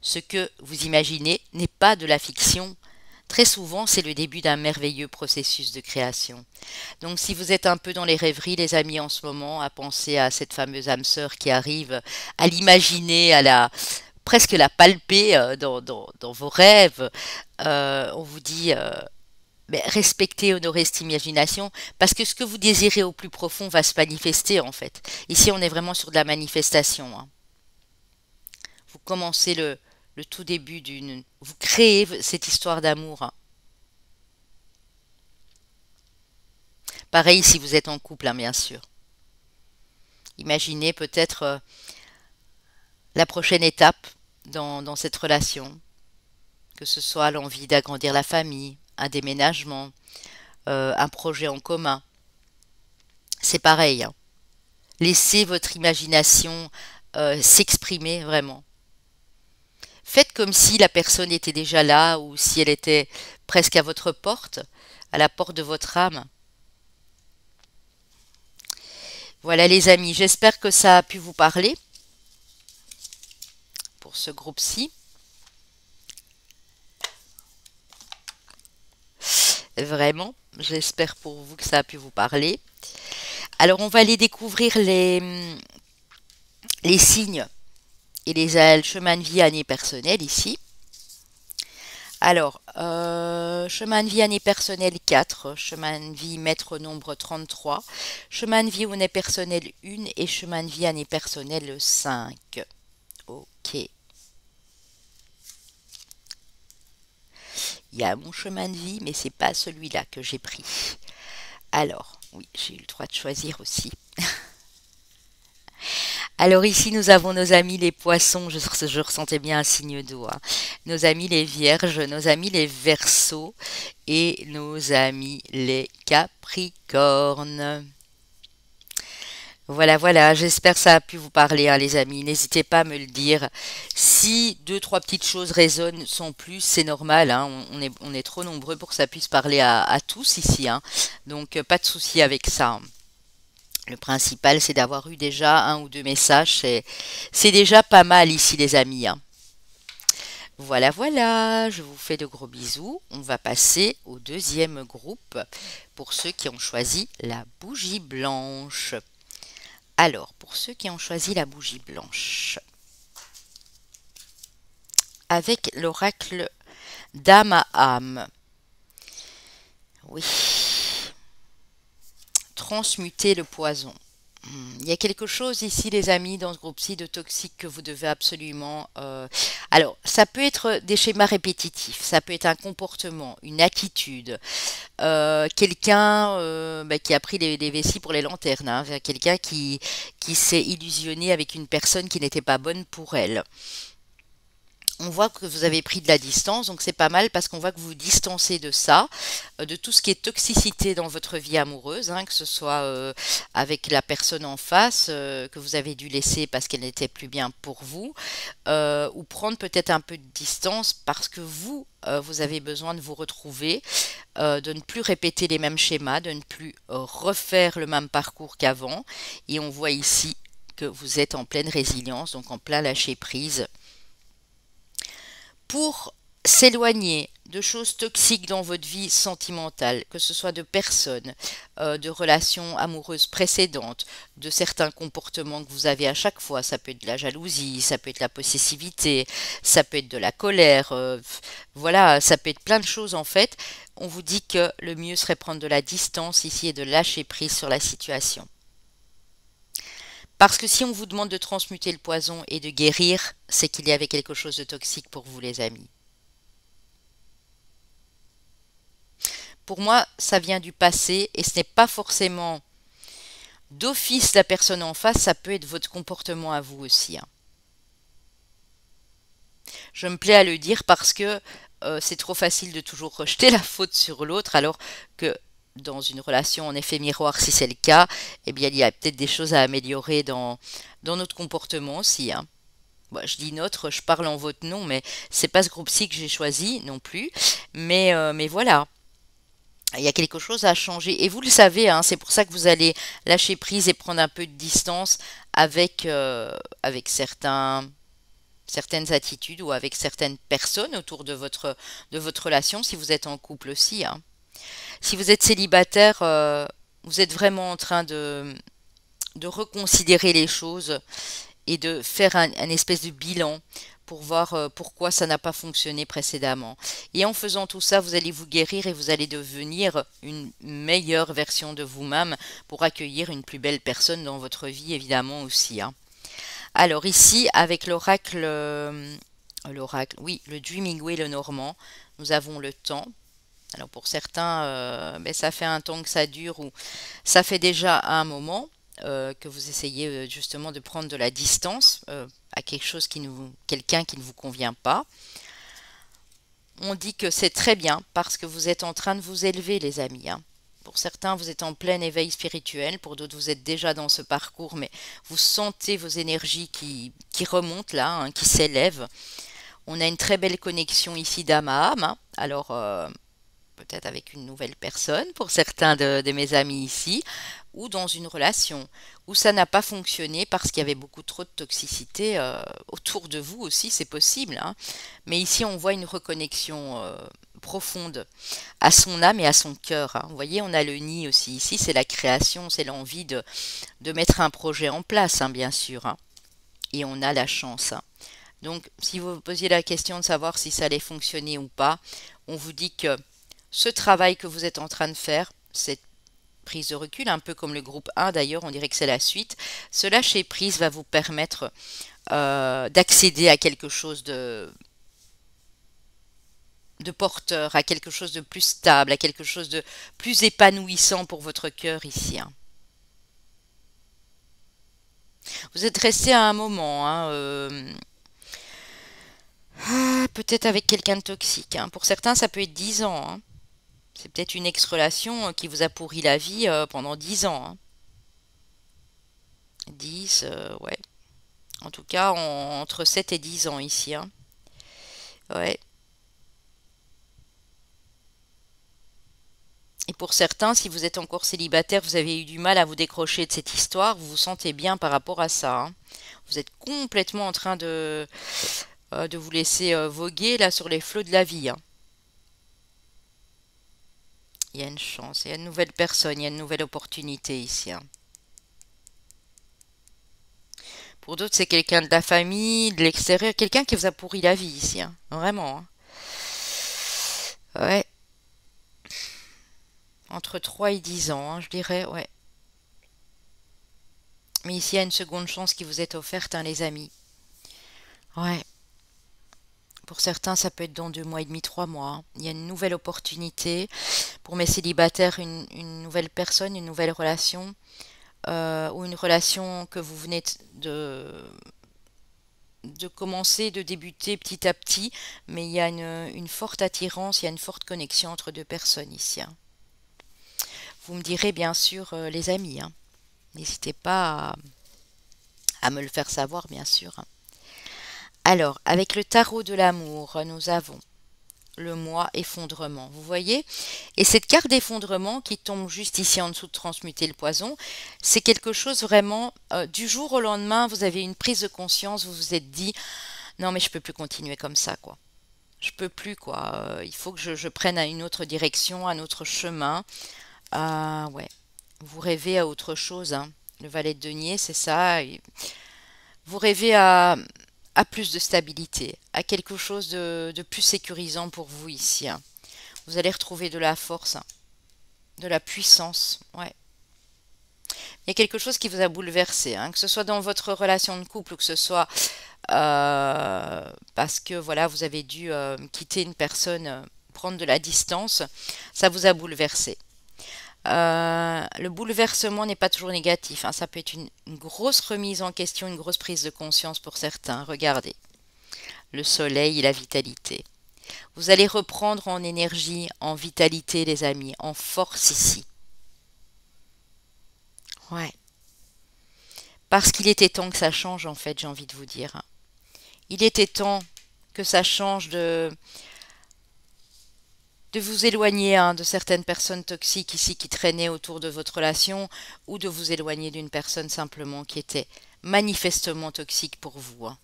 Ce que vous imaginez n'est pas de la fiction. Très souvent, c'est le début d'un merveilleux processus de création. Donc si vous êtes un peu dans les rêveries, les amis, en ce moment, à penser à cette fameuse âme sœur qui arrive, à l'imaginer, presque la palper dans vos rêves, on vous dit mais respectez, honorez cette imagination, parce que ce que vous désirez au plus profond va se manifester en fait. Ici, on est vraiment sur de la manifestation, hein. Vous commencez le tout début d'une... Vous créez cette histoire d'amour, hein. Pareil si vous êtes en couple, hein, bien sûr. Imaginez peut-être la prochaine étape dans cette relation, que ce soit l'envie d'agrandir la famille, un déménagement, un projet en commun. C'est pareil, hein. Laissez votre imagination s'exprimer vraiment. Faites comme si la personne était déjà là ou si elle était presque à votre porte, à la porte de votre âme. Voilà les amis, j'espère que ça a pu vous parler pour ce groupe-ci. Vraiment, j'espère pour vous que ça a pu vous parler. Alors on va aller découvrir les signes et les chemins de vie année personnelle ici. Alors, chemin de vie année personnelle 4, chemin de vie maître nombre 33, chemin de vie année personnelle 1 et chemin de vie année personnelle 5. Ok. Il y a mon chemin de vie, mais c'est pas celui-là que j'ai pris. Alors, oui, j'ai eu le droit de choisir aussi. Alors ici, nous avons nos amis les poissons, je ressentais bien un signe d'eau, hein. Nos amis les vierges, nos amis les verseaux et nos amis les capricornes. Voilà, voilà, j'espère que ça a pu vous parler, hein, les amis. N'hésitez pas à me le dire. Si deux, trois petites choses résonnent sans plus, c'est normal, hein. On est trop nombreux pour que ça puisse parler à tous ici, hein. Donc, pas de souci avec ça. Le principal, c'est d'avoir eu déjà un ou deux messages. C'est déjà pas mal ici, les amis, hein. Voilà, voilà, je vous fais de gros bisous. On va passer au deuxième groupe pour ceux qui ont choisi la bougie blanche. Alors, pour ceux qui ont choisi la bougie blanche, avec l'oracle d'âme à âme, oui, transmuter le poison. Il y a quelque chose ici, les amis, dans ce groupe-ci de toxique que vous devez absolument... Alors, ça peut être des schémas répétitifs, ça peut être un comportement, une attitude, quelqu'un qui a pris les vessies pour les lanternes, hein, quelqu'un qui s'est illusionné avec une personne qui n'était pas bonne pour elle. On voit que vous avez pris de la distance, donc c'est pas mal parce qu'on voit que vous vous distancez de ça, de tout ce qui est toxicité dans votre vie amoureuse, hein, que ce soit avec la personne en face que vous avez dû laisser parce qu'elle n'était plus bien pour vous, ou prendre peut-être un peu de distance parce que vous avez besoin de vous retrouver, de ne plus répéter les mêmes schémas, de ne plus refaire le même parcours qu'avant. Et on voit ici que vous êtes en pleine résilience, donc en plein lâcher prise pour s'éloigner de choses toxiques dans votre vie sentimentale, que ce soit de personnes, de relations amoureuses précédentes, de certains comportements que vous avez à chaque fois. Ça peut être de la jalousie, ça peut être la possessivité, ça peut être de la colère, voilà, ça peut être plein de choses en fait. On vous dit que le mieux serait prendre de la distance ici et de lâcher prise sur la situation. Parce que si on vous demande de transmuter le poison et de guérir, c'est qu'il y avait quelque chose de toxique pour vous, les amis. Pour moi, ça vient du passé et ce n'est pas forcément d'office la personne en face, ça peut être votre comportement à vous aussi, hein. Je me plais à le dire parce que c'est trop facile de toujours rejeter la faute sur l'autre alors que dans une relation en effet miroir, si c'est le cas, eh bien il y a peut-être des choses à améliorer dans notre comportement aussi, hein. Bon, je dis notre, je parle en votre nom, mais c'est pas ce groupe-ci que j'ai choisi non plus. Mais voilà, il y a quelque chose à changer. Et vous le savez, hein, c'est pour ça que vous allez lâcher prise et prendre un peu de distance avec certaines attitudes ou avec certaines personnes autour de votre relation, si vous êtes en couple aussi, hein. Si vous êtes célibataire, vous êtes vraiment en train de reconsidérer les choses et de faire un espèce de bilan pour voir pourquoi ça n'a pas fonctionné précédemment. Et en faisant tout ça, vous allez vous guérir et vous allez devenir une meilleure version de vous-même pour accueillir une plus belle personne dans votre vie, évidemment aussi, hein. Alors ici, avec oui, le Dreaming Wheel normand, nous avons le temps. Alors pour certains, ça fait un temps que ça dure ou ça fait déjà un moment que vous essayez justement de prendre de la distance à quelqu'un qui ne vous convient pas. On dit que c'est très bien parce que vous êtes en train de vous élever, les amis, hein. Pour certains, vous êtes en plein éveil spirituel, pour d'autres, vous êtes déjà dans ce parcours, mais vous sentez vos énergies qui remontent là, hein, qui s'élèvent. On a une très belle connexion ici d'âme à âme, hein. Alors, peut-être avec une nouvelle personne pour certains de mes amis ici, ou dans une relation où ça n'a pas fonctionné parce qu'il y avait beaucoup trop de toxicité autour de vous aussi, c'est possible, hein. Mais ici, on voit une reconnexion profonde à son âme et à son cœur, hein. Vous voyez, on a le nid aussi ici, c'est la création, c'est l'envie de mettre un projet en place, hein, bien sûr, hein. Et on a la chance, hein. Donc, si vous vous posiez la question de savoir si ça allait fonctionner ou pas, on vous dit que ce travail que vous êtes en train de faire, cette prise de recul, un peu comme le groupe 1 d'ailleurs, on dirait que c'est la suite, ce lâcher prise va vous permettre d'accéder à quelque chose de porteur, à quelque chose de plus stable, à quelque chose de plus épanouissant pour votre cœur ici, hein. Vous êtes resté à un moment, hein, peut-être avec quelqu'un de toxique, hein. Pour certains, ça peut être 10 ans, hein. C'est peut-être une ex-relation qui vous a pourri la vie pendant 10 ans, hein. 10, ouais. En tout cas, entre 7 et 10 ans ici, hein. Ouais. Et pour certains, si vous êtes encore célibataire, vous avez eu du mal à vous décrocher de cette histoire, vous vous sentez bien par rapport à ça, hein. Vous êtes complètement en train de vous laisser voguer là sur les flots de la vie, hein. Il y a une chance, il y a une nouvelle personne, il y a une nouvelle opportunité ici, hein. Pour d'autres, c'est quelqu'un de la famille, de l'extérieur, quelqu'un qui vous a pourri la vie ici, hein. Vraiment, hein. Ouais, entre 3 et 10 ans, hein, je dirais, ouais. Mais ici, il y a une seconde chance qui vous est offerte, hein, les amis. Ouais. Pour certains, ça peut être dans 2 mois et demi, 3 mois, hein. Il y a une nouvelle opportunité. Pour mes célibataires, une nouvelle personne, une nouvelle relation, ou une relation que vous venez de commencer, de débuter petit à petit, mais il y a une forte attirance, il y a une forte connexion entre deux personnes ici, hein. Vous me direz bien sûr, les amis, hein. N'hésitez pas à me le faire savoir, bien sûr, hein. Alors, avec le tarot de l'amour, nous avons le mois effondrement, vous voyez? Et cette carte d'effondrement qui tombe juste ici en dessous de transmuter le poison, c'est quelque chose vraiment, du jour au lendemain, vous avez une prise de conscience, vous vous êtes dit, non mais je peux plus continuer comme ça, quoi. Je peux plus, quoi. Il faut que je prenne à une autre direction, un autre chemin. Ah ouais, vous rêvez à autre chose, hein. Le valet de denier, c'est ça. Vous rêvez à plus de stabilité, à quelque chose de plus sécurisant pour vous ici, hein. Vous allez retrouver de la force, hein, de la puissance. Ouais. Il y a quelque chose qui vous a bouleversé, hein, que ce soit dans votre relation de couple ou que ce soit parce que voilà, vous avez dû quitter une personne, prendre de la distance, ça vous a bouleversé. Le bouleversement n'est pas toujours négatif, hein. Ça peut être une grosse remise en question, une grosse prise de conscience pour certains. Regardez, le soleil et la vitalité. Vous allez reprendre en énergie, en vitalité, les amis, en force ici. Ouais. Parce qu'il était temps que ça change, en fait, j'ai envie de vous dire. Il était temps que ça change de vous éloigner, hein, de certaines personnes toxiques ici qui traînaient autour de votre relation ou de vous éloigner d'une personne simplement qui était manifestement toxique pour vous, hein.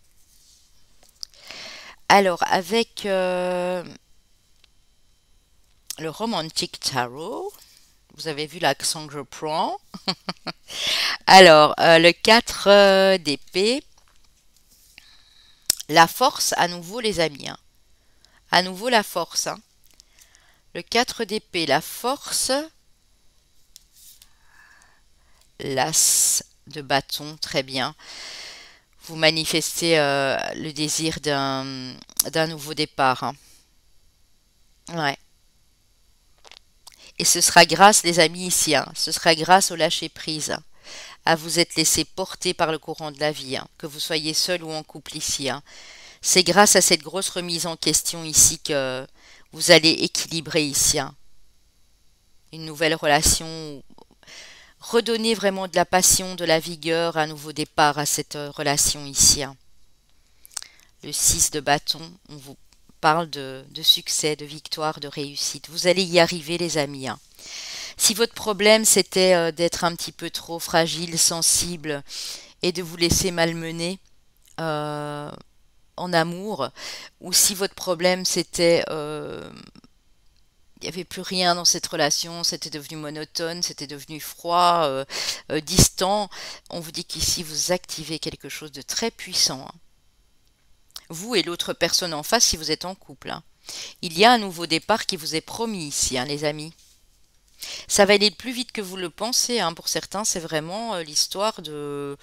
Alors, avec le Romantic Tarot, vous avez vu l'accent que je prends. Alors, le 4 d'épée, la force à nouveau, les amis, hein. À nouveau la force, hein. Le 4 d'épée, la force, l'as de bâton, très bien. Vous manifestez le désir d'un nouveau départ, hein. Ouais. Et ce sera grâce, les amis, ici, hein, ce sera grâce au lâcher-prise, hein, à vous être laissé porter par le courant de la vie, hein, que vous soyez seul ou en couple ici, hein. C'est grâce à cette grosse remise en question ici que vous allez équilibrer ici, hein. une nouvelle relation, redonner vraiment de la passion, de la vigueur, un nouveau départ à cette relation ici, hein. Le 6 de bâton, on vous parle de succès, de victoire, de réussite. Vous allez y arriver les amis, hein. Si votre problème c'était d'être un petit peu trop fragile, sensible et de vous laisser malmener euh, en amour, ou si votre problème c'était il n'y avait plus rien dans cette relation, c'était devenu monotone, c'était devenu froid, distant, on vous dit qu'ici vous activez quelque chose de très puissant, hein. Vous et l'autre personne en face si vous êtes en couple, hein. Il y a un nouveau départ qui vous est promis ici, hein, les amis. Ça va aller plus vite que vous le pensez, hein. Pour certains, c'est vraiment l'histoire de...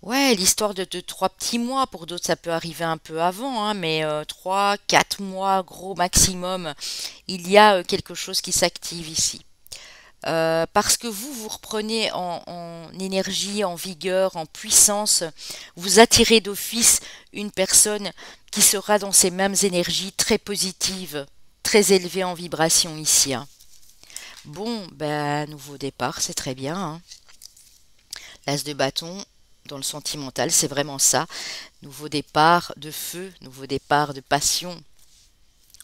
Ouais, l'histoire de 3 petits mois. Pour d'autres, ça peut arriver un peu avant, hein, mais 3, 4 mois, gros maximum. Il y a quelque chose qui s'active ici. Parce que vous reprenez en énergie, en vigueur, en puissance, vous attirez d'office une personne qui sera dans ces mêmes énergies très positives, très élevées en vibration ici, hein. Bon, ben, nouveau départ, c'est très bien, hein. L'as de bâton, dans le sentimental, c'est vraiment ça. Nouveau départ de feu, nouveau départ de passion,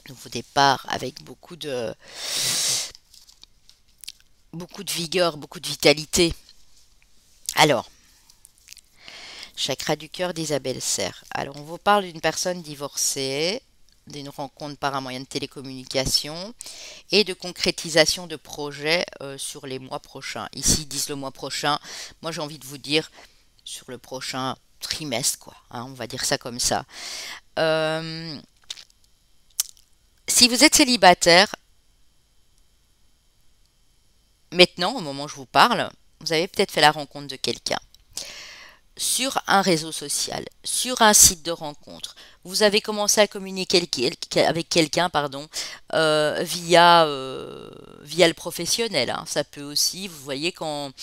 nouveau départ avec beaucoup de vigueur, beaucoup de vitalité. Alors, chakra du cœur d'Isabelle Serre. Alors, on vous parle d'une personne divorcée, d'une rencontre par un moyen de télécommunication et de concrétisation de projets sur les mois prochains. Ici, ils disent le mois prochain. Moi, j'ai envie de vous dire sur le prochain trimestre, quoi, hein, on va dire ça comme ça. Euh, si vous êtes célibataire, maintenant, au moment où je vous parle, vous avez peut-être fait la rencontre de quelqu'un sur un réseau social, sur un site de rencontre. Vous avez commencé à communiquer avec quelqu'un, pardon, via le professionnel, hein. Ça peut aussi, vous voyez, quand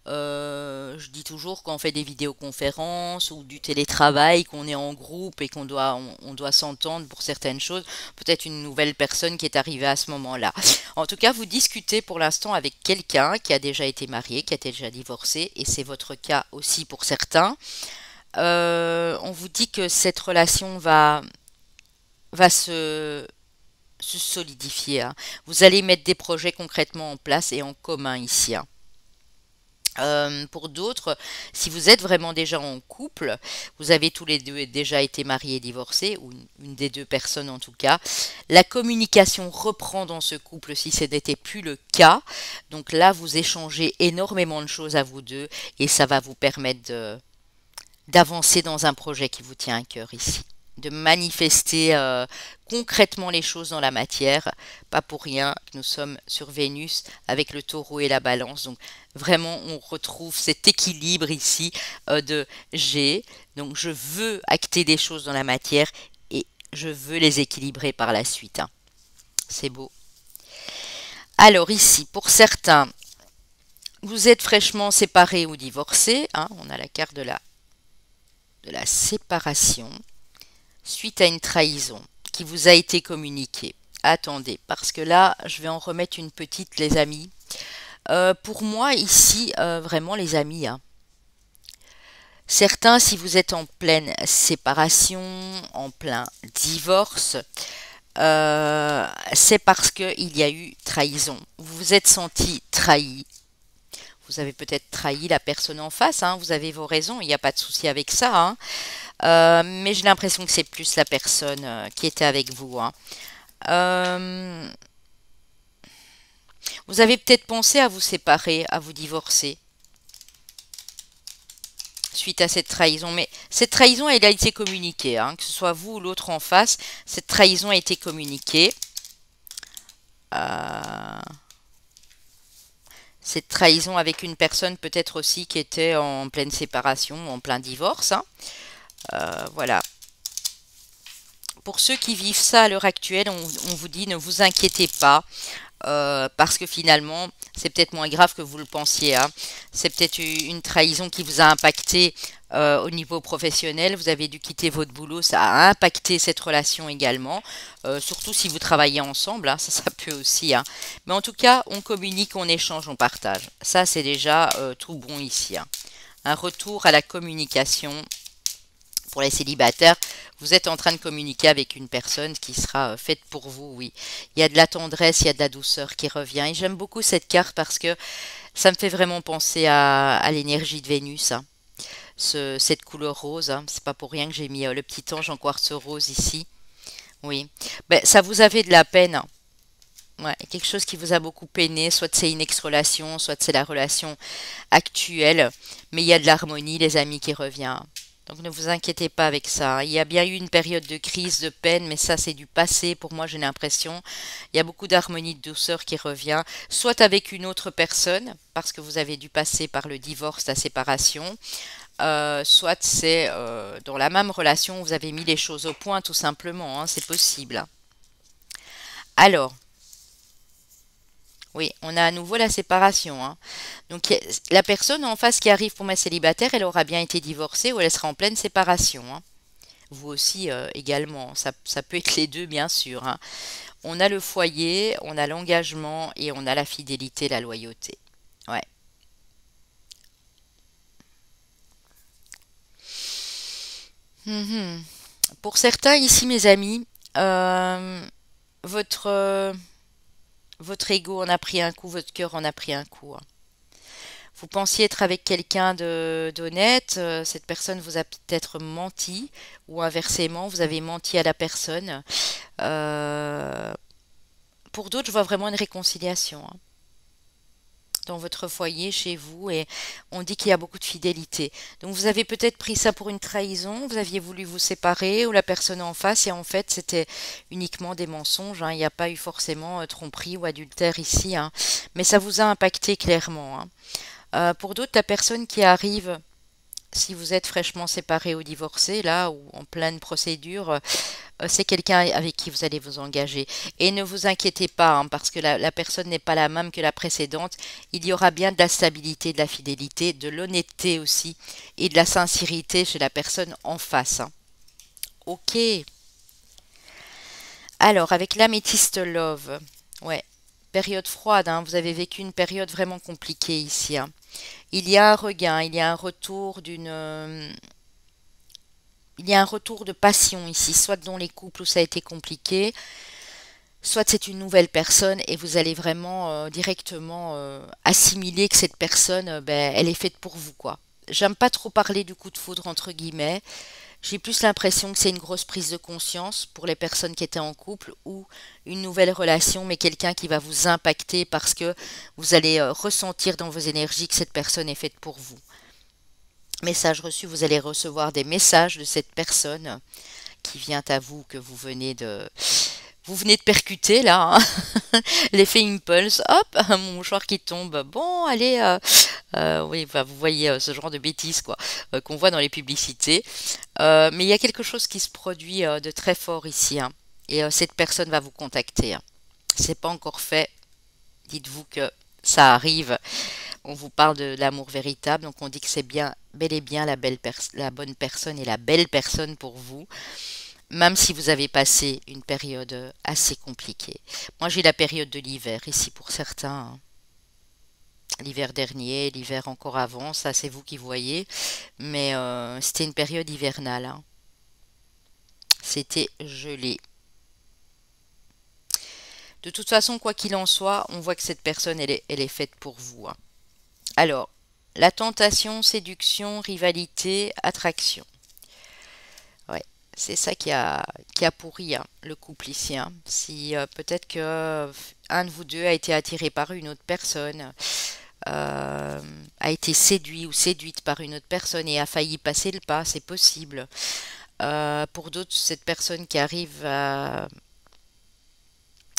je dis toujours quand on fait des vidéoconférences ou du télétravail, qu'on est en groupe et on doit s'entendre pour certaines choses, peut-être une nouvelle personne qui est arrivée à ce moment-là. En tout cas, vous discutez pour l'instant avec quelqu'un qui a déjà été marié, qui a déjà divorcé, et c'est votre cas aussi pour certains. On vous dit que cette relation va se solidifier, hein. Vous allez mettre des projets concrètement en place et en commun ici, hein. Pour d'autres, si vous êtes vraiment déjà en couple, vous avez tous les deux déjà été mariés et divorcés, ou une des deux personnes en tout cas, la communication reprend dans ce couple si ce n'était plus le cas. Donc là, vous échangez énormément de choses à vous deux et ça va vous permettre d'avancer dans un projet qui vous tient à cœur ici, de manifester concrètement les choses dans la matière. Pas pour rien que nous sommes sur Vénus avec le taureau et la balance. Donc vraiment, on retrouve cet équilibre ici de j'ai, donc je veux acter des choses dans la matière et je veux les équilibrer par la suite, hein. C'est beau. Alors ici, pour certains, vous êtes fraîchement séparés ou divorcés, hein, on a la carte de la séparation suite à une trahison qui vous a été communiquée. Attendez, parce que là, je vais en remettre une petite, les amis. Pour moi, ici, vraiment, les amis, hein, certains, si vous êtes en pleine séparation, en plein divorce, c'est parce qu'il y a eu trahison. Vous vous êtes senti trahi. Vous avez peut-être trahi la personne en face, hein, vous avez vos raisons, il n'y a pas de souci avec ça, hein. Mais j'ai l'impression que c'est plus la personne qui était avec vous, hein. Euh, vous avez peut-être pensé à vous séparer, à vous divorcer suite à cette trahison. Mais cette trahison, elle a été communiquée, hein, que ce soit vous ou l'autre en face, cette trahison a été communiquée. Euh, cette trahison avec une personne peut-être aussi qui était en pleine séparation, en plein divorce, hein. Voilà. Pour ceux qui vivent ça à l'heure actuelle, on vous dit ne vous inquiétez pas. parce que finalement, c'est peut-être moins grave que vous le pensiez, hein. C'est peut-être une trahison qui vous a impacté au niveau professionnel. Vous avez dû quitter votre boulot, ça a impacté cette relation également. Surtout si vous travaillez ensemble, hein, ça peut aussi, hein. Mais en tout cas, on communique, on échange, on partage. Ça, c'est déjà tout bon ici, hein. Un retour à la communication pour les célibataires, vous êtes en train de communiquer avec une personne qui sera faite pour vous, oui. Il y a de la tendresse, il y a de la douceur qui revient. Et j'aime beaucoup cette carte parce que ça me fait vraiment penser à l'énergie de Vénus, hein. Cette couleur rose, hein. C'est pas pour rien que j'ai mis le petit ange en quartz rose ici. Oui. Ben, ça vous avait de la peine, hein. Ouais, quelque chose qui vous a beaucoup peiné, soit c'est une ex-relation, soit c'est la relation actuelle, mais il y a de l'harmonie, les amis, qui revient. Donc ne vous inquiétez pas avec ça. Il y a bien eu une période de crise, de peine, mais ça c'est du passé. Pour moi, j'ai l'impression. Il y a beaucoup d'harmonie, de douceur qui revient, soit avec une autre personne, parce que vous avez dû passer par le divorce, la séparation, soit c'est dans la même relation, vous avez mis les choses au point, tout simplement, hein, c'est possible. Alors, oui, on a à nouveau la séparation, hein. Donc la personne en face qui arrive pour ma célibataire, elle aura bien été divorcée ou elle sera en pleine séparation, hein. Vous aussi également, ça peut être les deux bien sûr, hein. On a le foyer, on a l'engagement et on a la fidélité, la loyauté. Ouais. Mhm. Pour certains ici, mes amis, euh, votre, votre ego en a pris un coup, votre cœur en a pris un coup, hein. Vous pensiez être avec quelqu'un de d'honnête, cette personne vous a peut-être menti, ou inversement, vous avez menti à la personne. Euh, pour d'autres, je vois vraiment une réconciliation, hein, dans votre foyer, chez vous, et on dit qu'il y a beaucoup de fidélité. Donc vous avez peut-être pris ça pour une trahison, vous aviez voulu vous séparer, ou la personne en face, et en fait c'était uniquement des mensonges, hein. Il n'y a pas eu forcément tromperie ou adultère ici, hein. Mais ça vous a impacté clairement, hein. Pour d'autres, la personne qui arrive, si vous êtes fraîchement séparé ou divorcé, là, ou en pleine procédure, c'est quelqu'un avec qui vous allez vous engager. Et ne vous inquiétez pas, hein, parce que la personne n'est pas la même que la précédente. Il y aura bien de la stabilité, de la fidélité, de l'honnêteté aussi, et de la sincérité chez la personne en face, hein. Ok. Alors, avec l'améthyste love, ouais, période froide, hein, vous avez vécu une période vraiment compliquée ici, hein. Il y a un regain, il y a un retour il y a un retour de passion ici, soit dans les couples où ça a été compliqué, soit c'est une nouvelle personne et vous allez vraiment directement assimiler que cette personne, ben, elle est faite pour vous, quoi. J'aime pas trop parler du coup de foudre entre guillemets. J'ai plus l'impression que c'est une grosse prise de conscience pour les personnes qui étaient en couple ou une nouvelle relation, mais quelqu'un qui va vous impacter parce que vous allez ressentir dans vos énergies que cette personne est faite pour vous. Message reçu, vous allez recevoir des messages de cette personne qui vient à vous, que vous venez de percuter là, hein. L'effet impulse, hop, mon mouchoir qui tombe. Bon, allez, oui, bah, vous voyez ce genre de bêtises quoi, qu'on voit dans les publicités. Mais il y a quelque chose qui se produit de très fort ici, hein. Et cette personne va vous contacter, hein. C'est pas encore fait. Dites-vous que ça arrive. On vous parle de l'amour véritable, donc on dit que c'est bien, bel et bien la bonne personne et la belle personne pour vous, même si vous avez passé une période assez compliquée. Moi, j'ai la période de l'hiver ici pour certains, hein. L'hiver dernier, l'hiver encore avant, ça c'est vous qui voyez, mais c'était une période hivernale, hein. C'était gelé. De toute façon, quoi qu'il en soit, on voit que cette personne, elle est faite pour vous, hein. Alors, la tentation, séduction, rivalité, attraction. Ouais, c'est ça qui a pourri, hein, le couple ici, hein. Si peut-être que un de vous deux a été attiré par une autre personne, euh, a été séduit ou séduite par une autre personne et a failli passer le pas, c'est possible. Pour d'autres, cette personne qui arrive va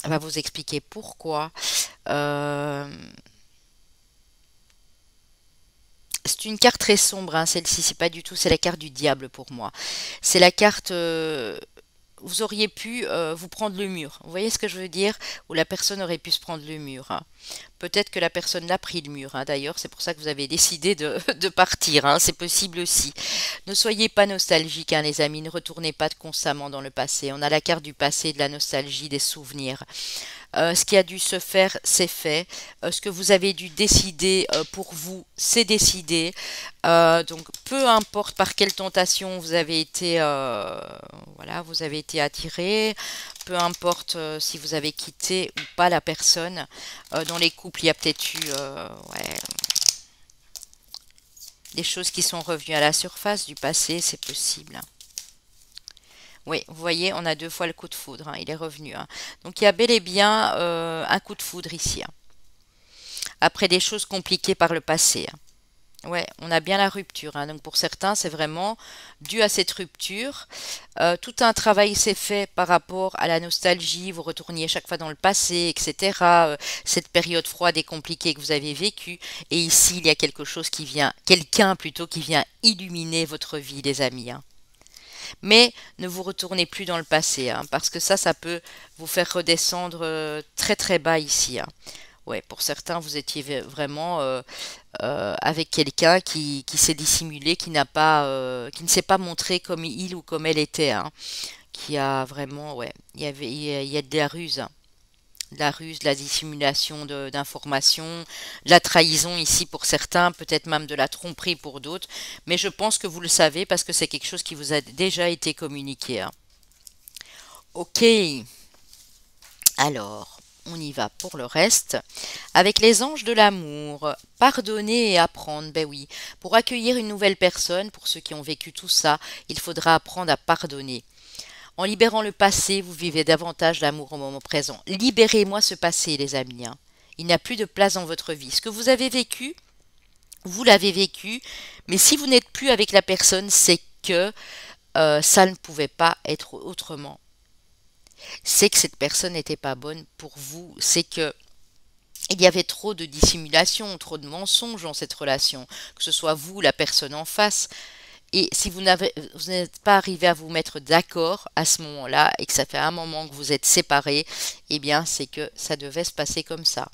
vous expliquer pourquoi. Euh, c'est une carte très sombre, hein, celle-ci, c'est pas du tout, c'est la carte du diable pour moi. C'est la carte vous auriez pu vous prendre le mur. Vous voyez ce que je veux dire? Ou la personne aurait pu se prendre le mur, hein. Peut-être que la personne l'a pris le mur, hein. D'ailleurs, c'est pour ça que vous avez décidé de, de partir, hein. C'est possible aussi. Ne soyez pas nostalgiques, hein, les amis. Ne retournez pas constamment dans le passé. On a la carte du passé, de la nostalgie, des souvenirs. Ce qui a dû se faire, c'est fait. Ce que vous avez dû décider pour vous, c'est décidé. Donc, peu importe par quelle tentation vous avez été, voilà, vous avez été attiré, peu importe si vous avez quitté ou pas la personne. Dans les couples, il y a peut-être eu, ouais, des choses qui sont revenues à la surface du passé, c'est possible. Oui, vous voyez, on a deux fois le coup de foudre, hein, il est revenu, hein. Donc il y a bel et bien un coup de foudre ici, hein, après des choses compliquées par le passé, hein. Ouais, on a bien la rupture, hein. Donc pour certains, c'est vraiment dû à cette rupture. Tout un travail s'est fait par rapport à la nostalgie, vous retourniez chaque fois dans le passé, etc. Cette période froide et compliquée que vous avez vécue. Et ici, il y a quelque chose qui vient, quelqu'un plutôt qui vient illuminer votre vie, les amis, hein. Mais ne vous retournez plus dans le passé, hein, parce que ça peut vous faire redescendre très très bas ici, hein. Ouais, pour certains, vous étiez vraiment avec quelqu'un qui s'est dissimulé, qui n'a pas, qui ne s'est pas montré comme il ou comme elle était, hein, qui a vraiment, ouais, il y a de la ruse, hein. De la ruse, de la dissimulation d'informations, de la trahison ici pour certains, peut-être même de la tromperie pour d'autres, mais je pense que vous le savez parce que c'est quelque chose qui vous a déjà été communiqué, hein. Ok, alors, on y va pour le reste. Avec les anges de l'amour, pardonner et apprendre, ben oui. Pour accueillir une nouvelle personne, pour ceux qui ont vécu tout ça, il faudra apprendre à pardonner. En libérant le passé, vous vivez davantage l'amour au moment présent. Libérez-moi ce passé, les amis, hein. Il n'y a plus de place dans votre vie. Ce que vous avez vécu, vous l'avez vécu, mais si vous n'êtes plus avec la personne, c'est que ça ne pouvait pas être autrement. C'est que cette personne n'était pas bonne pour vous. C'est que il y avait trop de dissimulation, trop de mensonges dans cette relation, que ce soit vous, la personne en face. Et si vous n'êtes pas arrivé à vous mettre d'accord à ce moment-là et que ça fait un moment que vous êtes séparés, eh bien, c'est que ça devait se passer comme ça.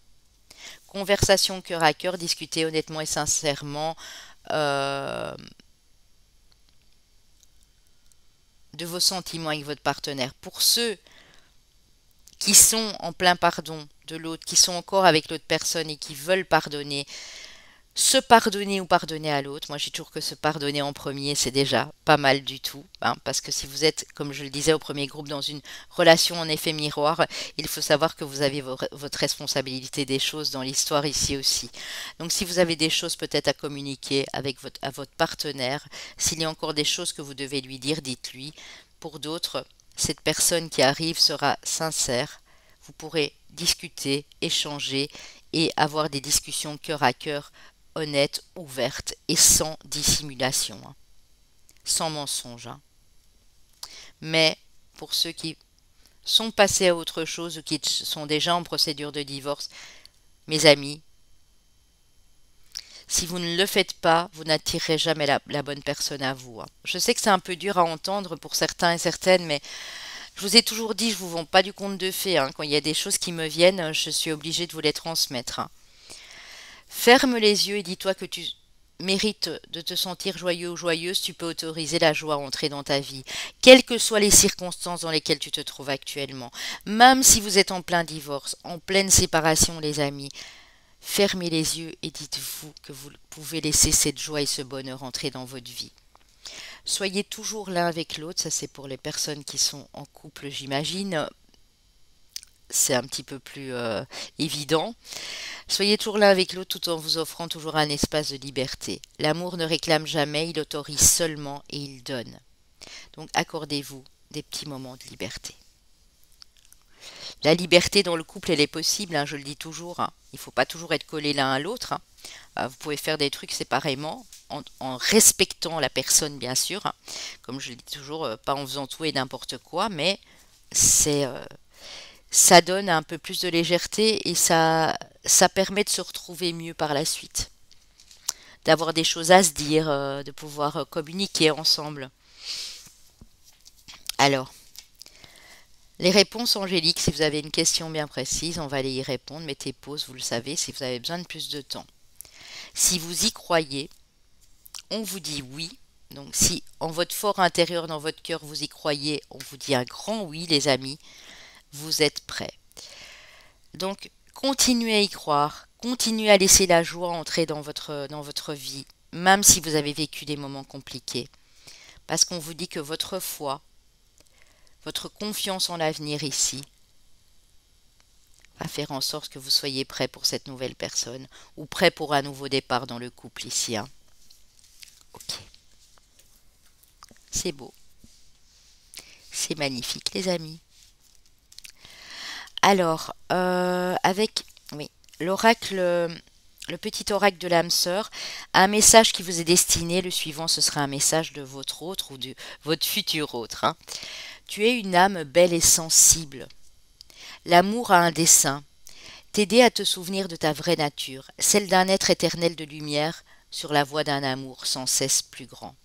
Conversation cœur à cœur, discuter honnêtement et sincèrement euh, de vos sentiments avec votre partenaire. Pour ceux qui sont en plein pardon de l'autre, qui sont encore avec l'autre personne et qui veulent pardonner, se pardonner ou pardonner à l'autre. Moi, j'ai toujours que se pardonner en premier, c'est déjà pas mal du tout, hein, parce que si vous êtes, comme je le disais au premier groupe, dans une relation en effet miroir, il faut savoir que vous avez votre responsabilité des choses dans l'histoire ici aussi. Donc, si vous avez des choses peut-être à communiquer avec à votre partenaire, s'il y a encore des choses que vous devez lui dire, dites-lui. Pour d'autres, cette personne qui arrive sera sincère. Vous pourrez discuter, échanger et avoir des discussions cœur à cœur, honnête, ouverte et sans dissimulation, hein, sans mensonge, hein. Mais pour ceux qui sont passés à autre chose ou qui sont déjà en procédure de divorce, mes amis, si vous ne le faites pas, vous n'attirerez jamais la bonne personne à vous, hein. Je sais que c'est un peu dur à entendre pour certains et certaines, mais je vous ai toujours dit, je vous vends pas du conte de fées, hein. Quand il y a des choses qui me viennent, je suis obligée de vous les transmettre, hein. Ferme les yeux et dis-toi que tu mérites de te sentir joyeux ou joyeuse, tu peux autoriser la joie à entrer dans ta vie, quelles que soient les circonstances dans lesquelles tu te trouves actuellement. Même si vous êtes en plein divorce, en pleine séparation, les amis, fermez les yeux et dites-vous que vous pouvez laisser cette joie et ce bonheur entrer dans votre vie. Soyez toujours l'un avec l'autre, ça c'est pour les personnes qui sont en couple, j'imagine. C'est un petit peu plus évident. Soyez toujours l'un avec l'autre tout en vous offrant toujours un espace de liberté. L'amour ne réclame jamais, il autorise seulement et il donne. Donc accordez-vous des petits moments de liberté. La liberté dans le couple, elle est possible, hein, je le dis toujours, hein. Il ne faut pas toujours être collé l'un à l'autre, hein. Vous pouvez faire des trucs séparément, en respectant la personne, bien sûr, hein. Comme je le dis toujours, pas en faisant tout et n'importe quoi, mais c'est ça donne un peu plus de légèreté et ça permet de se retrouver mieux par la suite, d'avoir des choses à se dire, de pouvoir communiquer ensemble. Alors, Les réponses angéliques, si vous avez une question bien précise, on va aller y répondre. Mettez pause, vous le savez, si vous avez besoin de plus de temps. Si vous y croyez, on vous dit oui. Donc si en votre fort intérieur, dans votre cœur, vous y croyez, on vous dit un grand oui, les amis, vous êtes prêts. Donc continuez à y croire, continuez à laisser la joie entrer dans votre vie, même si vous avez vécu des moments compliqués. Parce qu'on vous dit que votre foi, votre confiance en l'avenir ici, va faire en sorte que vous soyez prêt pour cette nouvelle personne ou prêt pour un nouveau départ dans le couple ici. Hein. Ok, c'est beau, c'est magnifique les amis. Alors, avec oui, l'oracle, le petit oracle de l'âme sœur, un message qui vous est destiné. Le suivant, ce sera un message de votre autre ou de votre futur autre. Hein. Tu es une âme belle et sensible. L'amour a un dessein. T'aider à te souvenir de ta vraie nature, celle d'un être éternel de lumière sur la voie d'un amour sans cesse plus grand.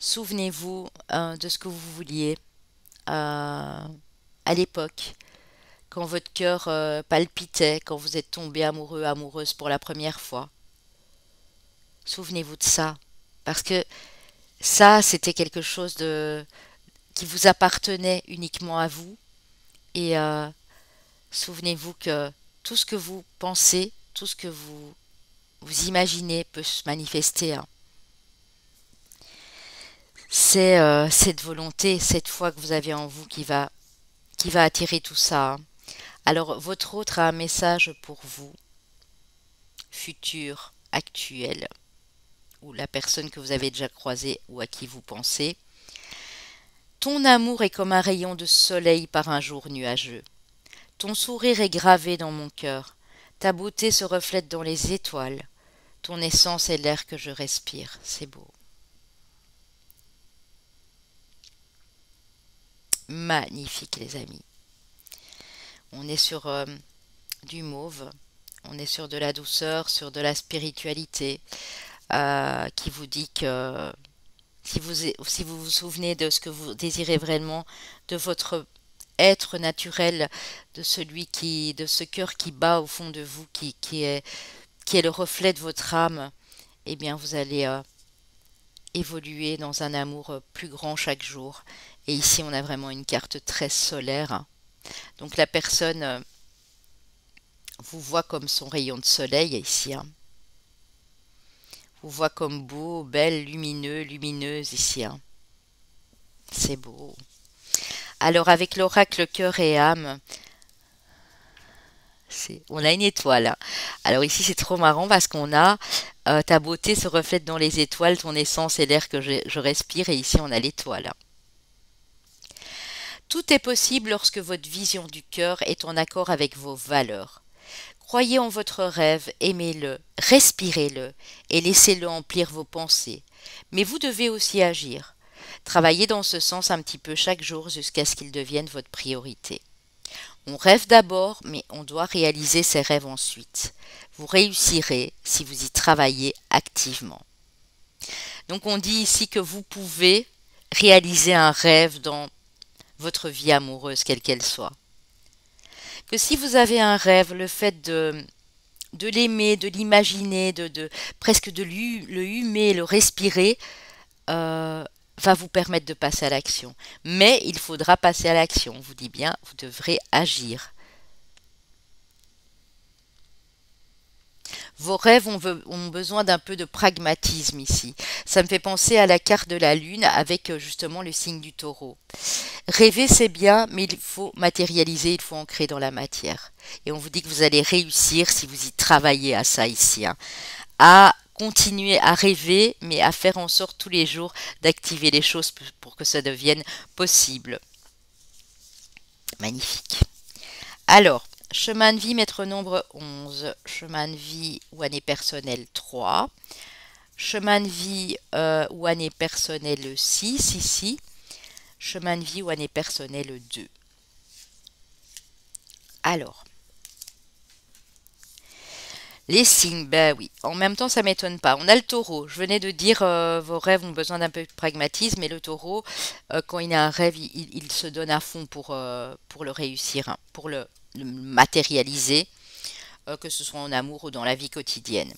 Souvenez-vous de ce que vous vouliez à l'époque, quand votre cœur palpitait, quand vous êtes tombé amoureux, amoureuse pour la première fois. Souvenez-vous de ça, parce que ça, c'était quelque chose de qui vous appartenait uniquement à vous. Et souvenez-vous que tout ce que vous pensez, tout ce que vous imaginez peut se manifester. Hein. C'est cette volonté, cette foi que vous avez en vous qui va attirer tout ça. Hein. Alors, votre autre a un message pour vous, futur, actuel, ou la personne que vous avez déjà croisée ou à qui vous pensez. Ton amour est comme un rayon de soleil par un jour nuageux. Ton sourire est gravé dans mon cœur. Ta beauté se reflète dans les étoiles. Ton essence est l'air que je respire. C'est beau. Magnifique, les amis. On est sur du mauve. On est sur de la douceur, sur de la spiritualité, qui vous dit que si vous vous souvenez de ce que vous désirez vraiment, de votre être naturel, de ce cœur qui bat au fond de vous, qui est le reflet de votre âme, eh bien vous allez évoluer dans un amour plus grand chaque jour. Et ici, on a vraiment une carte très solaire. Hein. Donc la personne vous voit comme son rayon de soleil ici. Hein. Vous voit comme beau, belle, lumineux, lumineuse ici. Hein. C'est beau. Alors avec l'oracle cœur et âme, on a une étoile. Hein. Alors ici c'est trop marrant parce qu'on a ta beauté se reflète dans les étoiles, ton essence est l'air que je respire et ici on a l'étoile. Hein. Tout est possible lorsque votre vision du cœur est en accord avec vos valeurs. Croyez en votre rêve, aimez-le, respirez-le et laissez-le emplir vos pensées. Mais vous devez aussi agir. Travaillez dans ce sens un petit peu chaque jour jusqu'à ce qu'il devienne votre priorité. On rêve d'abord, mais on doit réaliser ses rêves ensuite. Vous réussirez si vous y travaillez activement. Donc on dit ici que vous pouvez réaliser un rêve dans votre vie amoureuse, quelle qu'elle soit. Que si vous avez un rêve, le fait de l'aimer, de l'imaginer, presque de le humer, le respirer, va vous permettre de passer à l'action. Mais il faudra passer à l'action. On vous dit bien, vous devrez agir. Vos rêves ont besoin d'un peu de pragmatisme ici. Ça me fait penser à la carte de la Lune avec justement le signe du taureau. Rêver, c'est bien, mais il faut matérialiser, il faut ancrer dans la matière. Et on vous dit que vous allez réussir si vous y travaillez à ça ici. Hein. À continuer à rêver, mais à faire en sorte tous les jours d'activer les choses pour que ça devienne possible. Magnifique. Alors, chemin de vie, maître nombre 11, chemin de vie ou année personnelle 3, chemin de vie ou année personnelle 6 ici, chemin de vie ou année personnelle 2. Alors, Les signes, ben oui. En même temps, ça m'étonne pas. On a le taureau. Je venais de dire, vos rêves ont besoin d'un peu de pragmatisme, et le taureau, quand il a un rêve, il se donne à fond pour le réussir, hein, pour le matérialiser, que ce soit en amour ou dans la vie quotidienne.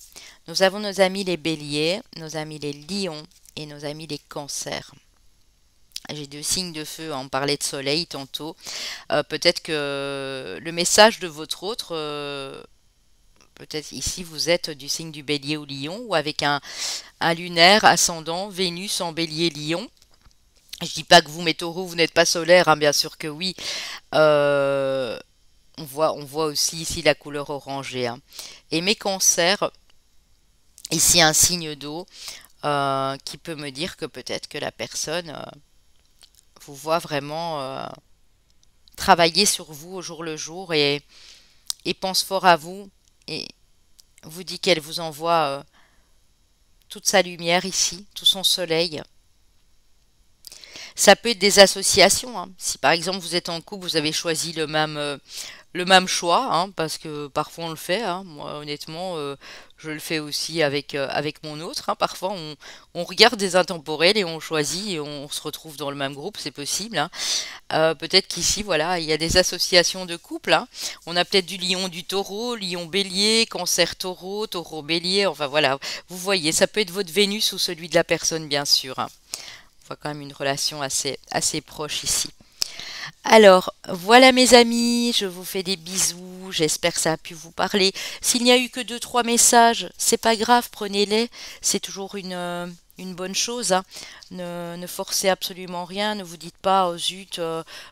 Nous avons nos amis les béliers, nos amis les lions et nos amis les cancers. J'ai deux signes de feu, hein, on parlait de soleil tantôt. Peut-être que le message de votre autre, peut-être ici vous êtes du signe du bélier ou lion, ou avec un lunaire ascendant Vénus en bélier lion. Je dis pas que vous, mes taureaux, vous n'êtes pas solaire, hein, bien sûr que oui. Euh, on voit aussi ici la couleur orangée, hein. Et mes cancers, ici un signe d'eau, qui peut me dire que peut-être que la personne vous voit vraiment travailler sur vous au jour le jour, et pense fort à vous, et vous dit qu'elle vous envoie toute sa lumière ici, tout son soleil. Ça peut être des associations, hein. Si par exemple vous êtes en couple, vous avez choisi le même choix, hein, parce que parfois on le fait, hein. Moi honnêtement, je le fais aussi avec mon autre, hein. Parfois on regarde des intemporels et on choisit et on se retrouve dans le même groupe, c'est possible, hein. Peut-être qu'ici, voilà, il y a des associations de couples, hein. On a peut-être du lion, du taureau, lion bélier, cancer taureau, taureau bélier, enfin voilà. Vous voyez, ça peut être votre Vénus ou celui de la personne, bien sûr, hein. On voit quand même une relation assez proche ici. Alors, voilà mes amis, je vous fais des bisous, j'espère que ça a pu vous parler. S'il n'y a eu que deux, trois messages, c'est pas grave, prenez-les, c'est toujours une bonne chose, hein. Ne forcez absolument rien, ne vous dites pas, oh zut,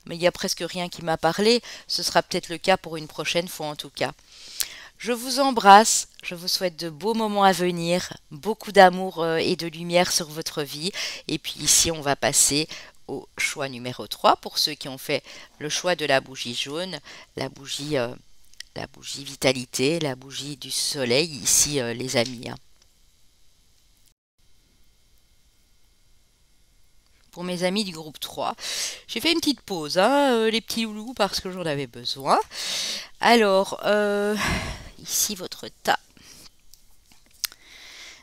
mais il y a presque rien qui m'a parlé. Ce sera peut-être le cas pour une prochaine fois en tout cas. Je vous embrasse, je vous souhaite de beaux moments à venir, beaucoup d'amour et de lumière sur votre vie. Et puis ici, on va passer au choix numéro 3 pour ceux qui ont fait le choix de la bougie jaune, la bougie, euh, la bougie vitalité, la bougie du soleil ici, les amis, hein. Pour mes amis du groupe 3, j'ai fait une petite pause, hein, les petits loulous, parce que j'en avais besoin. Alors, ici votre tas.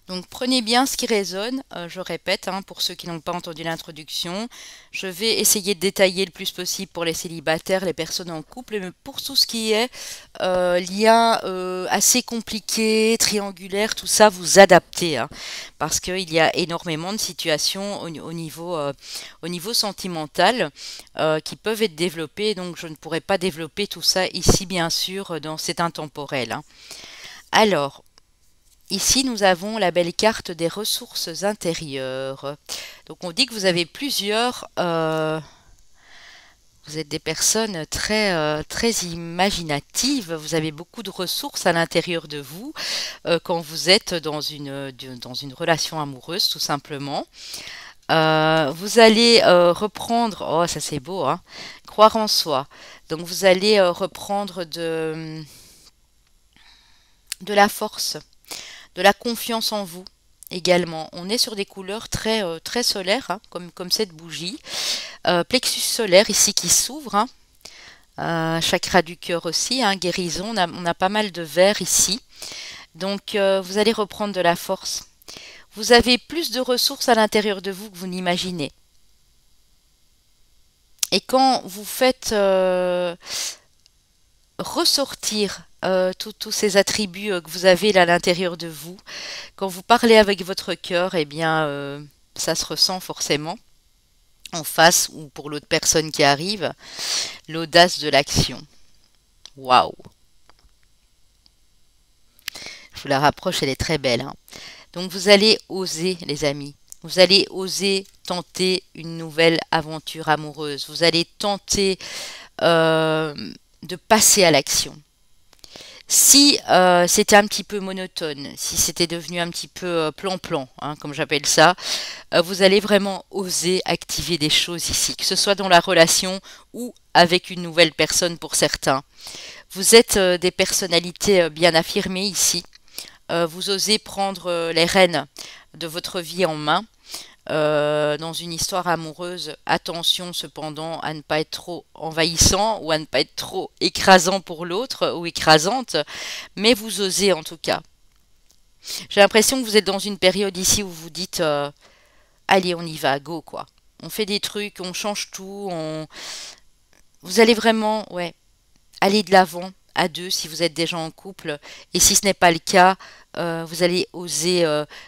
Donc prenez bien ce qui résonne, je répète, hein, pour ceux qui n'ont pas entendu l'introduction. Je vais essayer de détailler le plus possible pour les célibataires, les personnes en couple, mais pour tout ce qui est lien assez compliqué, triangulaire, tout ça, vous adaptez, hein, parce qu'il y a énormément de situations au niveau sentimental qui peuvent être développées, donc je ne pourrai pas développer tout ça ici, bien sûr, dans cet intemporel, hein. Alors, ici, nous avons la belle carte des ressources intérieures. Donc, on dit que vous avez vous êtes des personnes très imaginatives. Vous avez beaucoup de ressources à l'intérieur de vous quand vous êtes dans une relation amoureuse, tout simplement. Vous allez reprendre, oh ça c'est beau, hein, croire en soi. Donc, vous allez reprendre de la force, de la confiance en vous également. On est sur des couleurs très solaires, hein, comme cette bougie. Plexus solaire ici qui s'ouvre, hein. Chakra du cœur aussi, hein, guérison. On a pas mal de vert ici. Donc vous allez reprendre de la force. Vous avez plus de ressources à l'intérieur de vous que vous n'imaginez. Et quand vous faites ressortir tous ces attributs que vous avez là à l'intérieur de vous, quand vous parlez avec votre cœur, eh bien, ça se ressent forcément en face ou pour l'autre personne qui arrive, l'audace de l'action. Waouh! Je vous la rapproche, elle est très belle, hein. Donc vous allez oser, les amis. Vous allez oser tenter une nouvelle aventure amoureuse. Vous allez tenter euh, de passer à l'action. Si c'était un petit peu monotone, si c'était devenu un petit peu plan-plan, hein, comme j'appelle ça, vous allez vraiment oser activer des choses ici, que ce soit dans la relation ou avec une nouvelle personne pour certains. Vous êtes des personnalités bien affirmées ici. Vous osez prendre les rênes de votre vie en main. dans une histoire amoureuse. Attention cependant à ne pas être trop envahissant ou à ne pas être trop écrasant pour l'autre ou écrasante, mais vous osez en tout cas. J'ai l'impression que vous êtes dans une période ici où vous dites allez, on y va, go quoi. On fait des trucs, on change tout, vous allez vraiment, ouais, aller de l'avant à deux si vous êtes déjà en couple. Et si ce n'est pas le cas, vous allez oser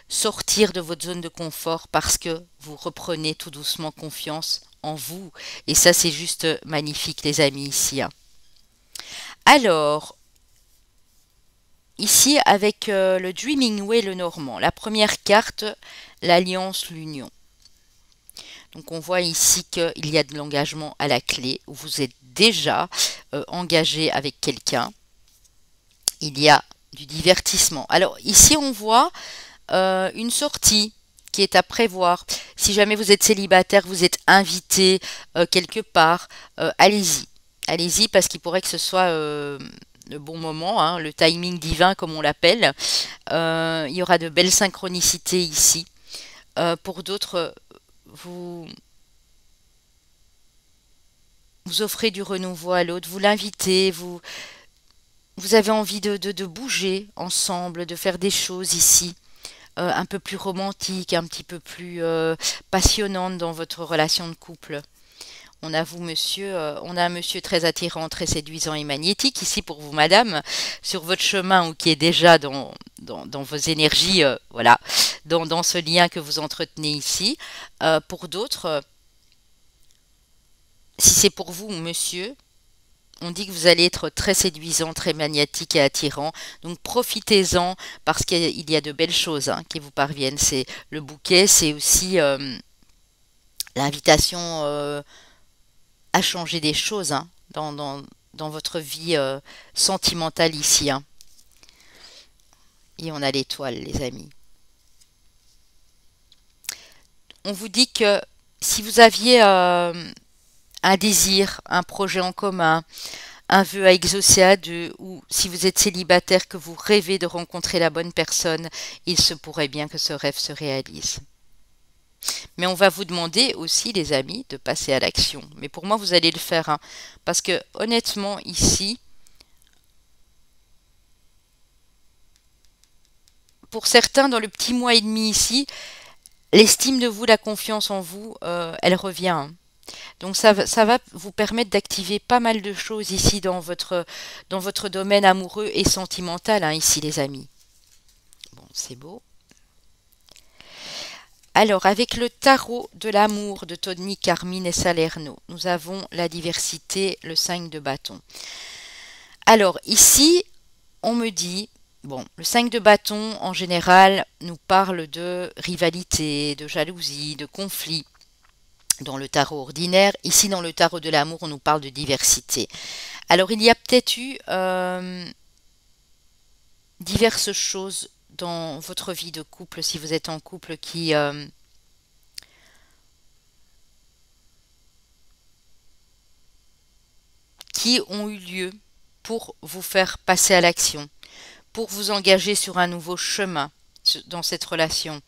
sortir de votre zone de confort parce que vous reprenez tout doucement confiance en vous. Et ça, c'est juste magnifique, les amis, ici, hein. Alors, ici, avec le Dreaming Way, le Normand, la première carte, l'Alliance, l'Union. Donc on voit ici qu'il y a de l'engagement à la clé, où vous êtes déjà engagé avec quelqu'un. Il y a du divertissement. Alors ici on voit une sortie qui est à prévoir. Si jamais vous êtes célibataire, vous êtes invité quelque part, allez-y. Allez-y parce qu'il pourrait que ce soit le bon moment, hein, le timing divin comme on l'appelle. Il y aura de belles synchronicités ici. Pour d'autres, vous, vous offrez du renouveau à l'autre, vous l'invitez, vous avez envie de bouger ensemble, de faire des choses ici, un peu plus romantiques, un petit peu plus passionnantes dans votre relation de couple. On a vous, monsieur, on a un monsieur très attirant, très séduisant et magnétique ici pour vous, madame, sur votre chemin ou qui est déjà dans vos énergies, voilà, dans ce lien que vous entretenez ici. Pour d'autres, si c'est pour vous, monsieur, on dit que vous allez être très séduisant, très magnétique et attirant. Donc profitez-en parce qu'il y a de belles choses hein, qui vous parviennent. C'est le bouquet, c'est aussi l'invitation à changer des choses hein, dans votre vie sentimentale ici, hein. Et on a l'étoile, les amis. On vous dit que si vous aviez un désir, un projet en commun, un vœu à exaucer à deux, ou si vous êtes célibataire, que vous rêvez de rencontrer la bonne personne, il se pourrait bien que ce rêve se réalise. Mais on va vous demander aussi, les amis, de passer à l'action. Mais pour moi, vous allez le faire, hein, parce que honnêtement, ici, pour certains, dans le petit mois et demi ici, l'estime de vous, la confiance en vous, elle revient, hein. Donc ça va vous permettre d'activer pas mal de choses ici dans votre domaine amoureux et sentimental, hein, ici les amis. Bon, c'est beau. Alors, avec le tarot de l'amour de Tony, Carmine et Salerno, nous avons la diversité, le 5 de bâton. Alors, ici, on me dit, bon, le 5 de bâton, en général, nous parle de rivalité, de jalousie, de conflit. Dans le tarot ordinaire, ici dans le tarot de l'amour, on nous parle de diversité. Alors il y a peut-être eu diverses choses dans votre vie de couple, si vous êtes en couple, qui ont eu lieu pour vous faire passer à l'action, pour vous engager sur un nouveau chemin dans cette relation.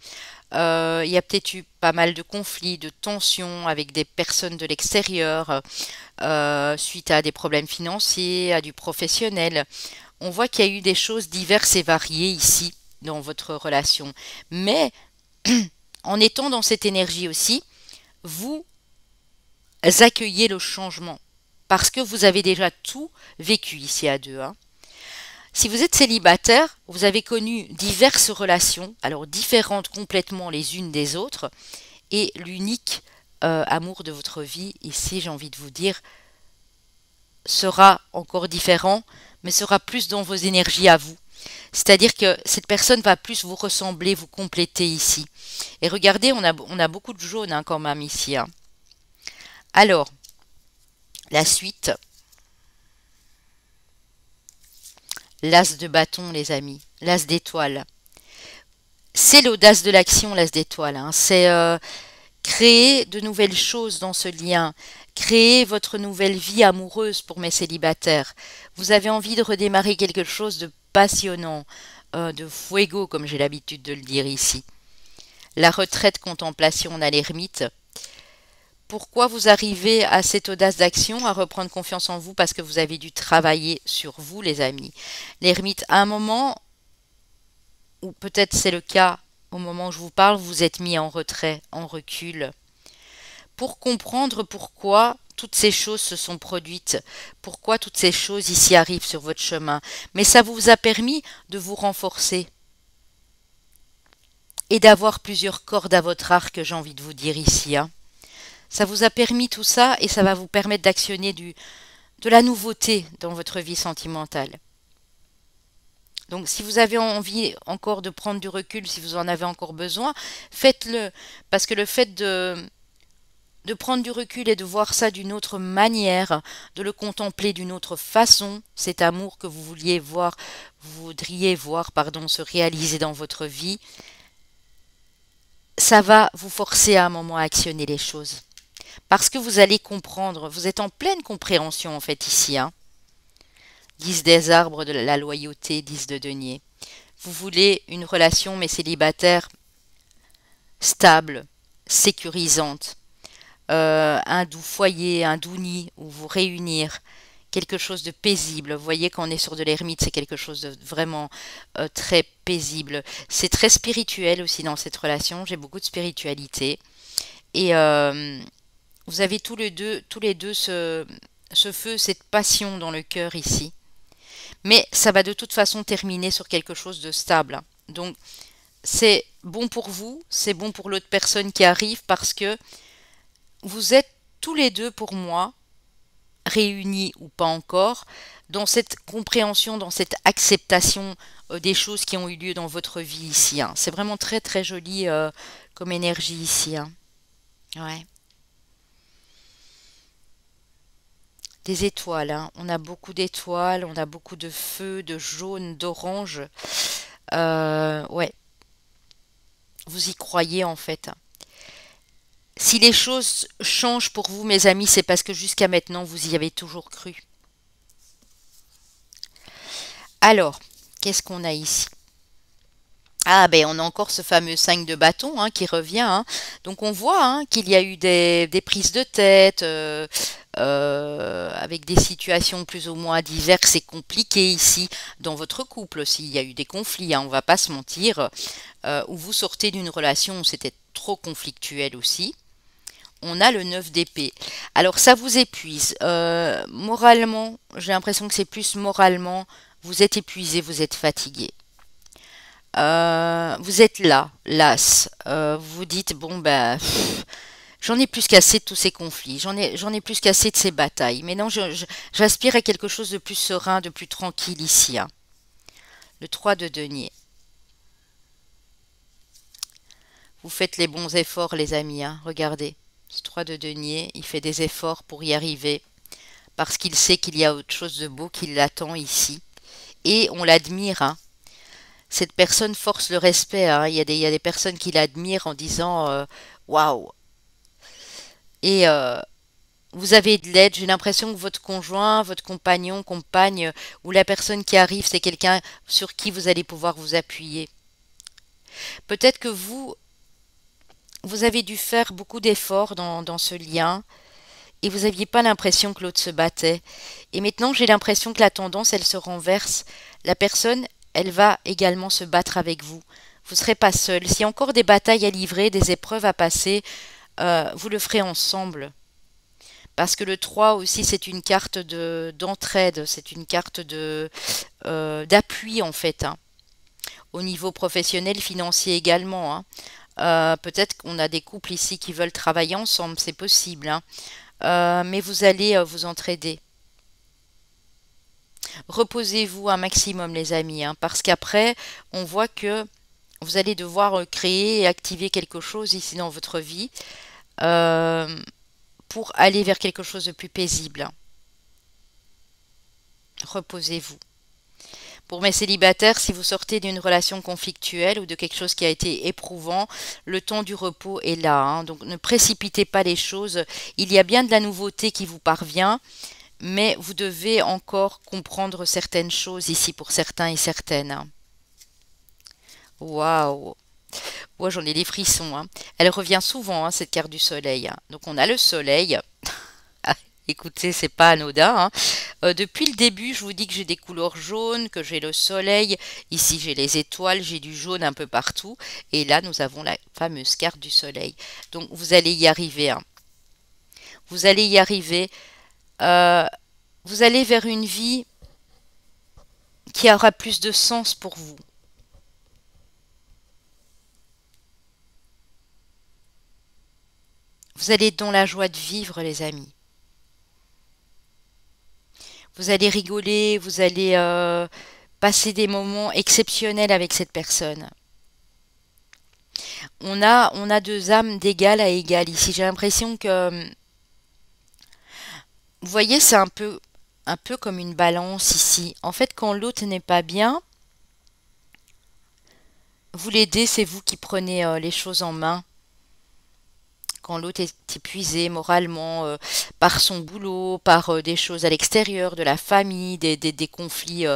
Il y a peut-être eu pas mal de conflits, de tensions avec des personnes de l'extérieur, suite à des problèmes financiers, à du professionnel. On voit qu'il y a eu des choses diverses et variées ici dans votre relation. Mais en étant dans cette énergie aussi, vous accueillez le changement parce que vous avez déjà tout vécu ici à deux, hein. Si vous êtes célibataire, vous avez connu diverses relations, alors différentes complètement les unes des autres, et l'unique amour de votre vie, ici j'ai envie de vous dire, sera encore différent, mais sera plus dans vos énergies à vous. C'est-à-dire que cette personne va plus vous ressembler, vous compléter ici. Et regardez, on a beaucoup de jaune hein, quand même ici, hein. Alors, la suite... L'as de bâton, les amis, l'as d'étoile. C'est l'audace de l'action, l'as d'étoile, hein. C'est créer de nouvelles choses dans ce lien, créer votre nouvelle vie amoureuse pour mes célibataires. Vous avez envie de redémarrer quelque chose de passionnant, de fuego, comme j'ai l'habitude de le dire ici. la retraite contemplation, on a l'ermite. Pourquoi vous arrivez à cette audace d'action, à reprendre confiance en vous? Parce que vous avez dû travailler sur vous, les amis. L'ermite, à un moment, ou peut-être c'est le cas au moment où je vous parle, vous êtes mis en retrait, en recul, pour comprendre pourquoi toutes ces choses se sont produites, pourquoi toutes ces choses ici arrivent sur votre chemin. Mais ça vous a permis de vous renforcer et d'avoir plusieurs cordes à votre arc, j'ai envie de vous dire ici, hein. Ça vous a permis tout ça et ça va vous permettre d'actionner de la nouveauté dans votre vie sentimentale. Donc si vous avez envie encore de prendre du recul, si vous en avez encore besoin, faites-le. Parce que le fait de prendre du recul et de voir ça d'une autre manière, de le contempler d'une autre façon, cet amour que vous voudriez voir, pardon, se réaliser dans votre vie, ça va vous forcer à un moment à actionner les choses. Parce que vous allez comprendre, vous êtes en pleine compréhension en fait ici, hein. 10 des arbres de la loyauté, 10 de denier. Vous voulez une relation mais célibataire stable, sécurisante, un doux foyer, un doux nid où vous réunir, quelque chose de paisible. Vous voyez qu'on est sur de l'ermite, c'est quelque chose de vraiment très paisible. C'est très spirituel aussi dans cette relation, j'ai beaucoup de spiritualité. Et vous avez tous les deux ce feu, cette passion dans le cœur ici. Mais ça va de toute façon terminer sur quelque chose de stable. Donc c'est bon pour vous, c'est bon pour l'autre personne qui arrive parce que vous êtes tous les deux pour moi, réunis ou pas encore, dans cette compréhension, dans cette acceptation des choses qui ont eu lieu dans votre vie ici, hein. C'est vraiment très très joli comme énergie ici, hein. Ouais. Des étoiles, hein. On a beaucoup d'étoiles, on a beaucoup de feu, de jaune, d'orange. Ouais, vous y croyez en fait. Si les choses changent pour vous, mes amis, c'est parce que jusqu'à maintenant, vous y avez toujours cru. Alors, qu'est-ce qu'on a ici? Ah ben on a encore ce fameux 5 de bâton hein, qui revient, hein. Donc on voit hein, qu'il y a eu des prises de tête avec des situations plus ou moins diverses et compliquées ici dans votre couple aussi. Il y a eu des conflits, hein, on va pas se mentir, où vous sortez d'une relation où c'était trop conflictuel aussi. On a le 9 d'épée. Alors ça vous épuise. Moralement, j'ai l'impression que c'est plus moralement, vous êtes épuisé, vous êtes fatigué. Vous êtes là, las. Vous vous dites, bon, ben, j'en ai plus qu'assez de tous ces conflits, j'en ai plus qu'assez de ces batailles. Mais non, j'aspire à quelque chose de plus serein, de plus tranquille ici, hein. Le 3 de denier. Vous faites les bons efforts, les amis, hein. Regardez, ce 3 de denier, il fait des efforts pour y arriver, parce qu'il sait qu'il y a autre chose de beau qui l'attend ici. Et on l'admire, hein. Cette personne force le respect, hein. Il y a des personnes qui l'admirent en disant waouh. Et vous avez de l'aide. J'ai l'impression que votre conjoint, votre compagnon, compagne ou la personne qui arrive, c'est quelqu'un sur qui vous allez pouvoir vous appuyer. Peut-être que vous avez dû faire beaucoup d'efforts dans ce lien et vous n'aviez pas l'impression que l'autre se battait. Et maintenant, j'ai l'impression que la tendance, elle se renverse. La personne, elle va également se battre avec vous. Vous ne serez pas seul. S'il y a encore des batailles à livrer, des épreuves à passer, vous le ferez ensemble. Parce que le 3 aussi, c'est une carte d'entraide, c'est une carte d'appui en fait, hein. Au niveau professionnel, financier également, hein. Peut-être qu'on a des couples ici qui veulent travailler ensemble, c'est possible, hein. Mais vous allez vous entraider. Reposez-vous un maximum, les amis, hein, parce qu'après, on voit que vous allez devoir créer et activer quelque chose ici dans votre vie euh, pour aller vers quelque chose de plus paisible. Reposez-vous. Pour mes célibataires, si vous sortez d'une relation conflictuelle ou de quelque chose qui a été éprouvant, le temps du repos est là, hein. Donc ne précipitez pas les choses. Il y a bien de la nouveauté qui vous parvient, mais vous devez encore comprendre certaines choses ici pour certains et certaines. Waouh! Ouais, j'en ai des frissons, hein. Elle revient souvent, hein, cette carte du soleil, hein. Donc on a le soleil. Ah, écoutez, c'est pas anodin, hein. Depuis le début, je vous dis que j'ai des couleurs jaunes, que j'ai le soleil. Ici, j'ai les étoiles, j'ai du jaune un peu partout. Et là, nous avons la fameuse carte du soleil. Donc vous allez y arriver, hein. Vous allez y arriver. Euh, vous allez vers une vie qui aura plus de sens pour vous. Vous allez être dans la joie de vivre, les amis. Vous allez rigoler, vous allez passer des moments exceptionnels avec cette personne. On a deux âmes d'égal à égal ici. J'ai l'impression que, vous voyez, c'est un peu comme une balance ici. En fait, quand l'autre n'est pas bien, vous l'aidez, c'est vous qui prenez les choses en main. Quand l'autre est épuisé moralement par son boulot, par des choses à l'extérieur, de la famille, des conflits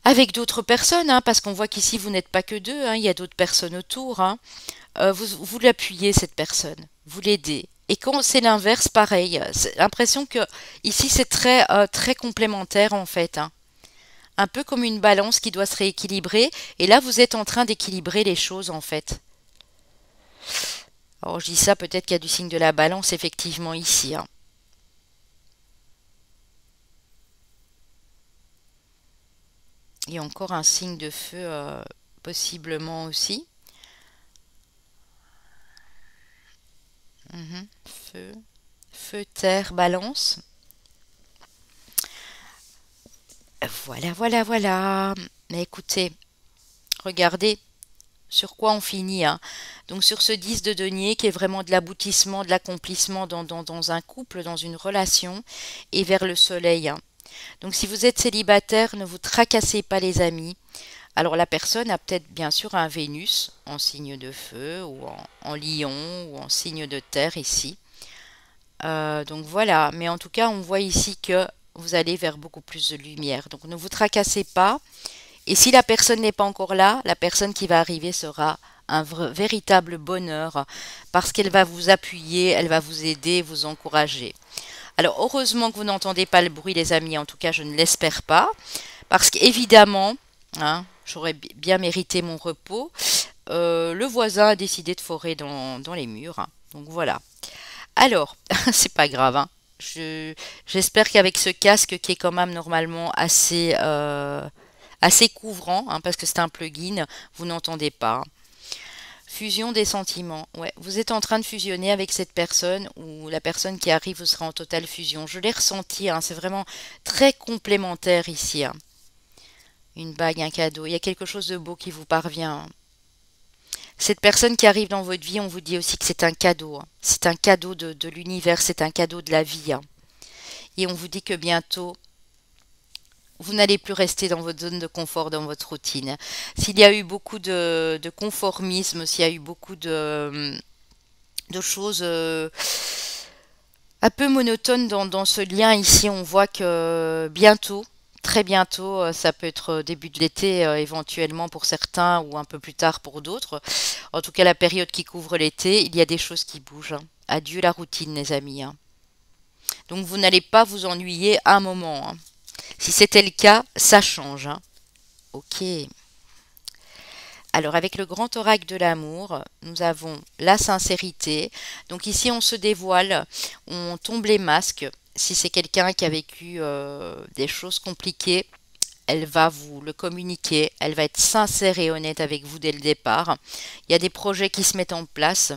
avec d'autres personnes, hein, parce qu'on voit qu'ici vous n'êtes pas que deux, hein, il y a d'autres personnes autour, hein. Vous l'appuyez cette personne, vous l'aidez. Et quand c'est l'inverse, pareil. C'est l'impression que ici c'est très complémentaire en fait, hein. Un peu comme une balance qui doit se rééquilibrer. Et là vous êtes en train d'équilibrer les choses en fait. Alors je dis ça, peut-être qu'il y a du signe de la balance effectivement ici, hein. Il y a encore un signe de feu possiblement aussi. Mhm. Feu, feu, terre, balance. Voilà, voilà, voilà. Mais écoutez, regardez sur quoi on finit, hein. Donc sur ce 10 de denier qui est vraiment de l'aboutissement, de l'accomplissement dans un couple, dans une relation, et vers le soleil, hein. Donc si vous êtes célibataire, ne vous tracassez pas les amis. Alors la personne a peut-être bien sûr un Vénus en signe de feu ou en lion ou en signe de terre ici. Donc voilà, mais en tout cas on voit ici que vous allez vers beaucoup plus de lumière. Donc ne vous tracassez pas. Et si la personne n'est pas encore là, la personne qui va arriver sera un véritable bonheur parce qu'elle va vous appuyer, elle va vous aider, vous encourager. Alors heureusement que vous n'entendez pas le bruit les amis, en tout cas je ne l'espère pas, parce qu'évidemment, hein, j'aurais bien mérité mon repos. Le voisin a décidé de forer dans les murs, hein. Donc voilà. Alors, c'est pas grave, hein. J'espère qu'avec ce casque qui est quand même normalement assez couvrant, hein, parce que c'est un plugin, vous n'entendez pas, hein. Fusion des sentiments. Ouais, vous êtes en train de fusionner avec cette personne ou la personne qui arrive, vous serez en totale fusion. Je l'ai ressenti, hein, c'est vraiment très complémentaire ici, hein. Une bague, un cadeau, il y a quelque chose de beau qui vous parvient, hein. Cette personne qui arrive dans votre vie, on vous dit aussi que c'est un cadeau, hein. C'est un cadeau de l'univers, c'est un cadeau de la vie, hein. Et on vous dit que bientôt, vous n'allez plus rester dans votre zone de confort, dans votre routine. S'il y a eu beaucoup de conformisme, s'il y a eu beaucoup de choses un peu monotones dans ce lien ici, on voit que bientôt, très bientôt, ça peut être début de l'été éventuellement pour certains ou un peu plus tard pour d'autres. En tout cas, la période qui couvre l'été, il y a des choses qui bougent, hein. Adieu la routine, les amis, hein. Donc vous n'allez pas vous ennuyer un moment, hein. Si c'était le cas, ça change, hein. Ok. Alors avec le grand oracle de l'amour, nous avons la sincérité. Donc ici on se dévoile, on tombe les masques. Si c'est quelqu'un qui a vécu des choses compliquées, elle va vous le communiquer. Elle va être sincère et honnête avec vous dès le départ. Il y a des projets qui se mettent en place.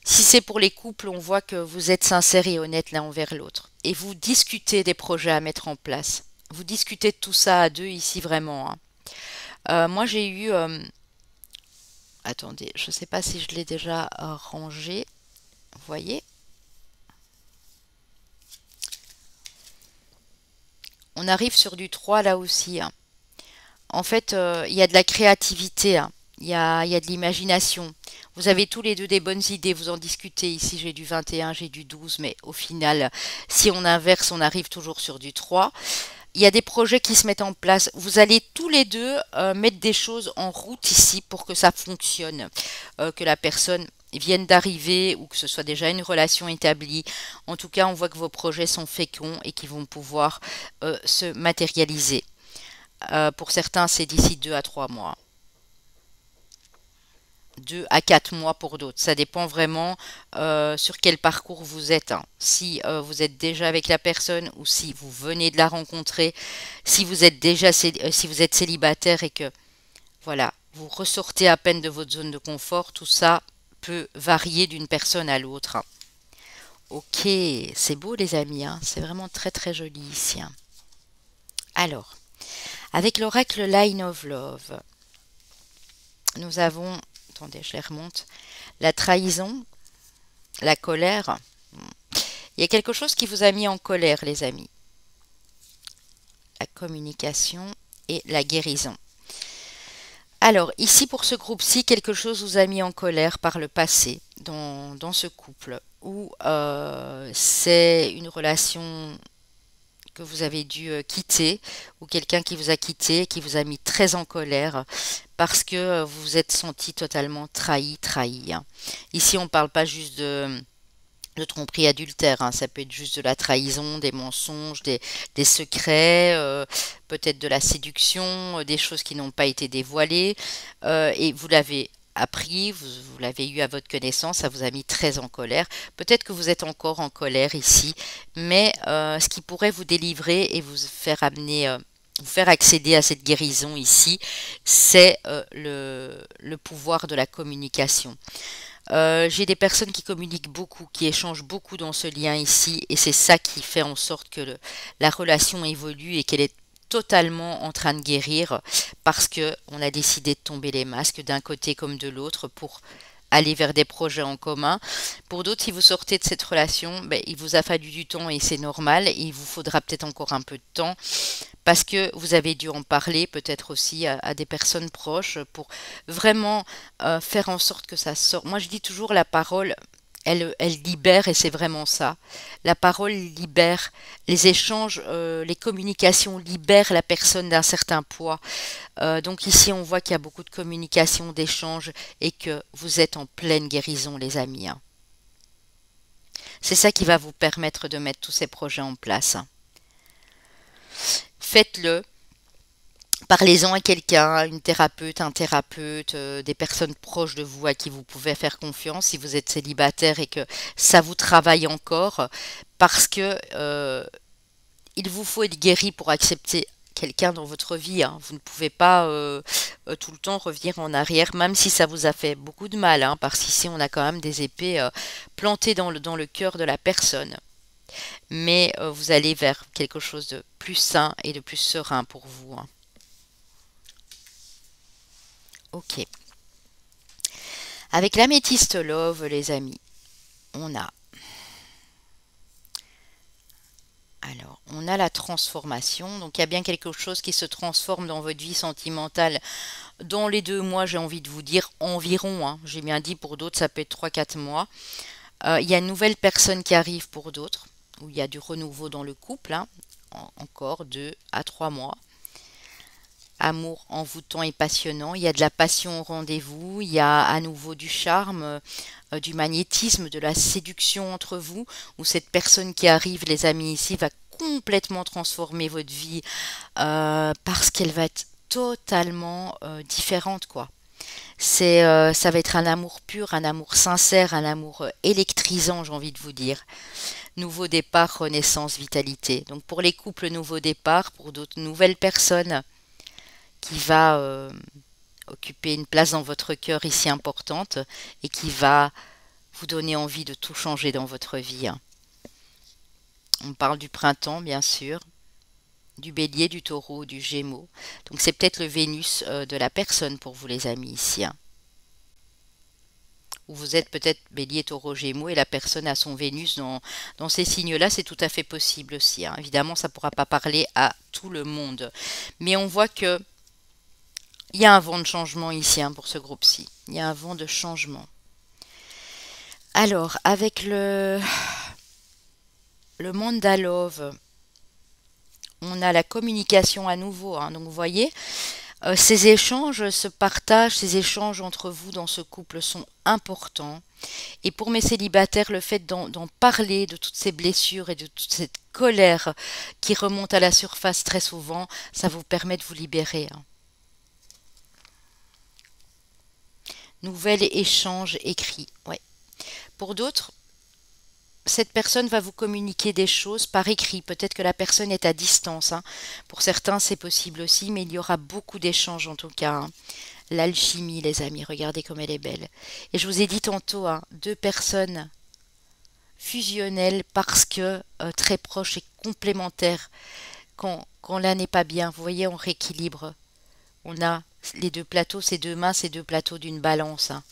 Si c'est pour les couples, on voit que vous êtes sincère et honnête l'un envers l'autre. Et vous discutez des projets à mettre en place. Vous discutez de tout ça à deux ici vraiment, hein. Moi j'ai eu... attendez, je ne sais pas si je l'ai déjà rangé. Vous voyez? On arrive sur du 3 là aussi, hein. En fait, il y a de la créativité, hein. Il y a de l'imagination. Vous avez tous les deux des bonnes idées, vous en discutez. Ici, j'ai du 21, j'ai du 12, mais au final, si on inverse, on arrive toujours sur du 3. il y a des projets qui se mettent en place. Vous allez tous les deux mettre des choses en route ici pour que ça fonctionne, que la personne vienne d'arriver ou que ce soit déjà une relation établie. En tout cas, on voit que vos projets sont féconds et qui vont pouvoir se matérialiser. Pour certains, c'est d'ici 2 à 3 mois. 2 à 4 mois pour d'autres. Ça dépend vraiment sur quel parcours vous êtes, hein. Si vous êtes déjà avec la personne ou si vous venez de la rencontrer, si vous êtes si vous êtes célibataire et que voilà, vous ressortez à peine de votre zone de confort, tout ça peut varier d'une personne à l'autre, hein. Ok, c'est beau les amis, hein. C'est vraiment très très joli ici, hein. Alors, avec l'oracle Line of Love, nous avons, attendez, je les remonte, la trahison, la colère. Il y a quelque chose qui vous a mis en colère, les amis. La communication et la guérison. Alors, ici, pour ce groupe-ci, quelque chose vous a mis en colère par le passé, dans ce couple, où c'est une relation que vous avez dû quitter, ou quelqu'un qui vous a quitté, qui vous a mis très en colère, parce que vous vous êtes senti totalement trahi, hein. Ici, on ne parle pas juste de tromperie adultère, hein. Ça peut être juste de la trahison, des mensonges, des secrets, peut-être de la séduction, des choses qui n'ont pas été dévoilées, et vous l'avez appris, vous l'avez eu à votre connaissance, ça vous a mis très en colère. Peut-être que vous êtes encore en colère ici, mais ce qui pourrait vous délivrer et vous faire amener, vous faire accéder à cette guérison ici, c'est le pouvoir de la communication. J'ai des personnes qui communiquent beaucoup, qui échangent beaucoup dans ce lien ici, et c'est ça qui fait en sorte que la relation évolue et qu'elle est totalement en train de guérir parce que on a décidé de tomber les masques d'un côté comme de l'autre pour aller vers des projets en commun. Pour d'autres, si vous sortez de cette relation, ben, il vous a fallu du temps et c'est normal. Et il vous faudra peut-être encore un peu de temps parce que vous avez dû en parler peut-être aussi à des personnes proches pour vraiment faire en sorte que ça sorte. Moi, je dis toujours la parole, elle libère et c'est vraiment ça. La parole libère, les échanges, les communications libèrent la personne d'un certain poids. Donc ici, on voit qu'il y a beaucoup de communication, d'échanges et que vous êtes en pleine guérison, les amis, hein. C'est ça qui va vous permettre de mettre tous ces projets en place, hein. Faites-le. Parlez-en à quelqu'un, à une thérapeute, un thérapeute, des personnes proches de vous à qui vous pouvez faire confiance si vous êtes célibataire et que ça vous travaille encore, parce que il vous faut être guéri pour accepter quelqu'un dans votre vie, hein. Vous ne pouvez pas tout le temps revenir en arrière, même si ça vous a fait beaucoup de mal, hein, parce qu'ici on a quand même des épées plantées dans le cœur de la personne. Mais vous allez vers quelque chose de plus sain et de plus serein pour vous, hein. Ok. Avec l'améthyste love, les amis, on a on a la transformation. Donc il y a bien quelque chose qui se transforme dans votre vie sentimentale dans les 2 mois, j'ai envie de vous dire environ, hein. J'ai bien dit pour d'autres, ça peut être 3 4 mois. Il y a une nouvelle personne qui arrive pour d'autres, où il y a du renouveau dans le couple, hein, encore 2 à 3 mois. Amour envoûtant et passionnant. Il y a de la passion au rendez-vous. Il y a à nouveau du charme, du magnétisme, de la séduction entre vous, où cette personne qui arrive, les amis, ici, va complètement transformer votre vie parce qu'elle va être totalement différente, quoi. Ça va être un amour pur, un amour sincère, un amour électrisant, j'ai envie de vous dire. Nouveau départ, renaissance, vitalité. Donc pour les couples, nouveau départ, pour d'autres nouvelles personnes qui va occuper une place dans votre cœur ici importante et qui va vous donner envie de tout changer dans votre vie, hein. On parle du printemps, bien sûr, du bélier, du taureau, du gémeaux. Donc c'est peut-être le Vénus de la personne pour vous, les amis, ici, hein. Ou vous êtes peut-être bélier, taureau, gémeaux et la personne a son Vénus dans ces signes-là, c'est tout à fait possible aussi, hein. Évidemment, ça ne pourra pas parler à tout le monde. Mais on voit que il y a un vent de changement ici, hein, pour ce groupe-ci. Il y a un vent de changement. Alors, avec le Mandalove, on a la communication à nouveau, hein. Donc vous voyez, ces échanges se partagent, ces échanges entre vous dans ce couple sont importants. Et pour mes célibataires, le fait d'en parler, de toutes ces blessures et de toute cette colère qui remonte à la surface très souvent, ça vous permet de vous libérer, hein. Nouvel échange écrit. Ouais. Pour d'autres, cette personne va vous communiquer des choses par écrit. Peut-être que la personne est à distance, hein. Pour certains, c'est possible aussi, mais il y aura beaucoup d'échanges en tout cas, hein. L'alchimie, les amis, regardez comme elle est belle. Et je vous ai dit tantôt, hein, deux personnes fusionnelles parce que très proches et complémentaires. Quand l'un n'est pas bien, vous voyez, on rééquilibre. On a les deux plateaux, ces deux mains, ces deux plateaux d'une balance, hein.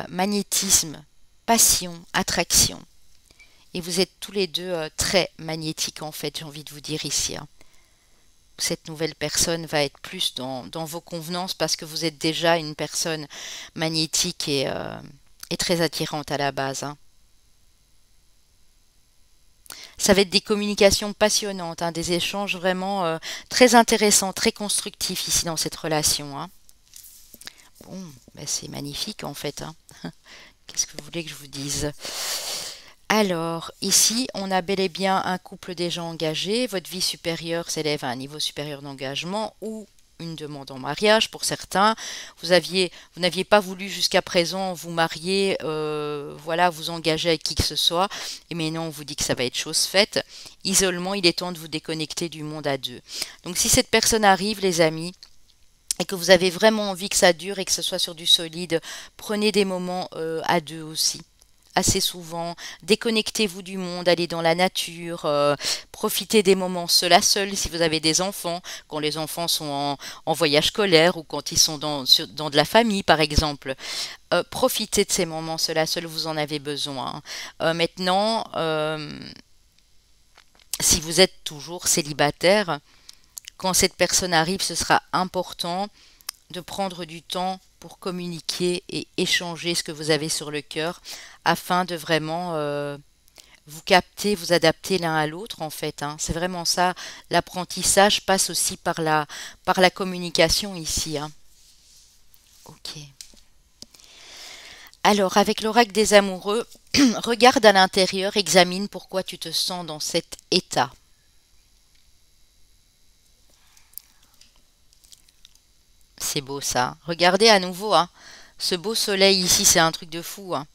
Magnétisme, passion, attraction. Et vous êtes tous les deux très magnétiques en fait, j'ai envie de vous dire ici, hein. Cette nouvelle personne va être plus dans vos convenances parce que vous êtes déjà une personne magnétique et très attirante à la base, hein. Ça va être des communications passionnantes, hein, des échanges vraiment très intéressants, très constructifs ici dans cette relation, hein. Bon, ben c'est magnifique en fait, hein. Qu'est-ce que vous voulez que je vous dise? Alors, ici, on a bel et bien un couple déjà engagé. Votre vie supérieure s'élève à un niveau supérieur d'engagement ou une demande en mariage pour certains. Vous n'aviez pas voulu jusqu'à présent vous marier, voilà, vous engager avec qui que ce soit. Et maintenant, on vous dit que ça va être chose faite. Isolement, il est temps de vous déconnecter du monde à deux. Donc, si cette personne arrive, les amis, et que vous avez vraiment envie que ça dure et que ce soit sur du solide, prenez des moments à deux aussi. Assez souvent, déconnectez-vous du monde, allez dans la nature, profitez des moments seul à seul si vous avez des enfants, quand les enfants sont en voyage scolaire ou quand ils sont dans de la famille par exemple. Profitez de ces moments seul à seul, vous en avez besoin, hein. Maintenant, si vous êtes toujours célibataire, quand cette personne arrive, ce sera important de prendre du temps pour communiquer et échanger ce que vous avez sur le cœur afin de vraiment vous capter, vous adapter l'un à l'autre en fait, hein. C'est vraiment ça. L'apprentissage passe aussi par la communication ici, hein. Ok. Alors, avec l'oracle des amoureux, regarde à l'intérieur, examine pourquoi tu te sens dans cet état. C'est beau ça. Regardez à nouveau, hein. Ce beau soleil ici, c'est un truc de fou, hein.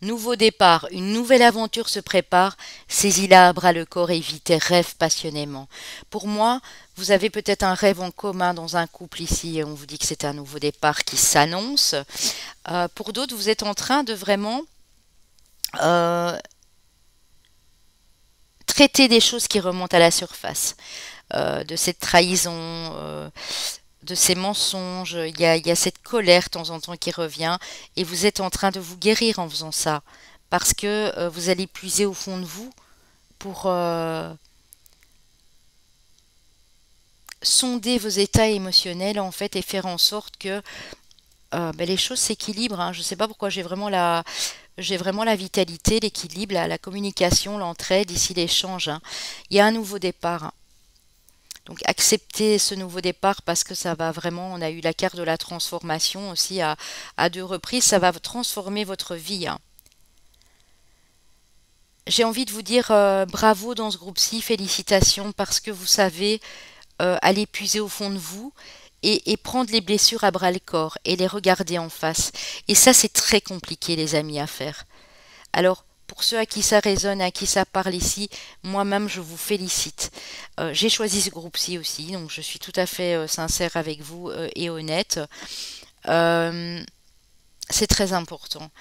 Nouveau départ, une nouvelle aventure se prépare. Saisis-la à bras le corps et vis tes rêves passionnément. Pour moi, vous avez peut-être un rêve en commun dans un couple ici et on vous dit que c'est un nouveau départ qui s'annonce. Pour d'autres, vous êtes en train de vraiment euh, traiter des choses qui remontent à la surface. De cette trahison, de ces mensonges, il y a cette colère de temps en temps qui revient et vous êtes en train de vous guérir en faisant ça parce que vous allez puiser au fond de vous pour sonder vos états émotionnels en fait et faire en sorte que ben, les choses s'équilibrent, hein. Je ne sais pas pourquoi j'ai vraiment la vitalité, l'équilibre, la communication, l'entraide, ici l'échange, hein. Il y a un nouveau départ, hein. Donc acceptez ce nouveau départ parce que ça va vraiment, on a eu la carte de la transformation aussi à deux reprises, ça va transformer votre vie, hein. J'ai envie de vous dire bravo dans ce groupe-ci, félicitations parce que vous savez aller puiser au fond de vous et prendre les blessures à bras le corps et les regarder en face. Et ça, c'est très compliqué, les amis, à faire. Alors, pour ceux à qui ça résonne, à qui ça parle ici, moi-même, je vous félicite. J'ai choisi ce groupe-ci aussi, donc je suis tout à fait sincère avec vous et honnête. Euh, c'est très important.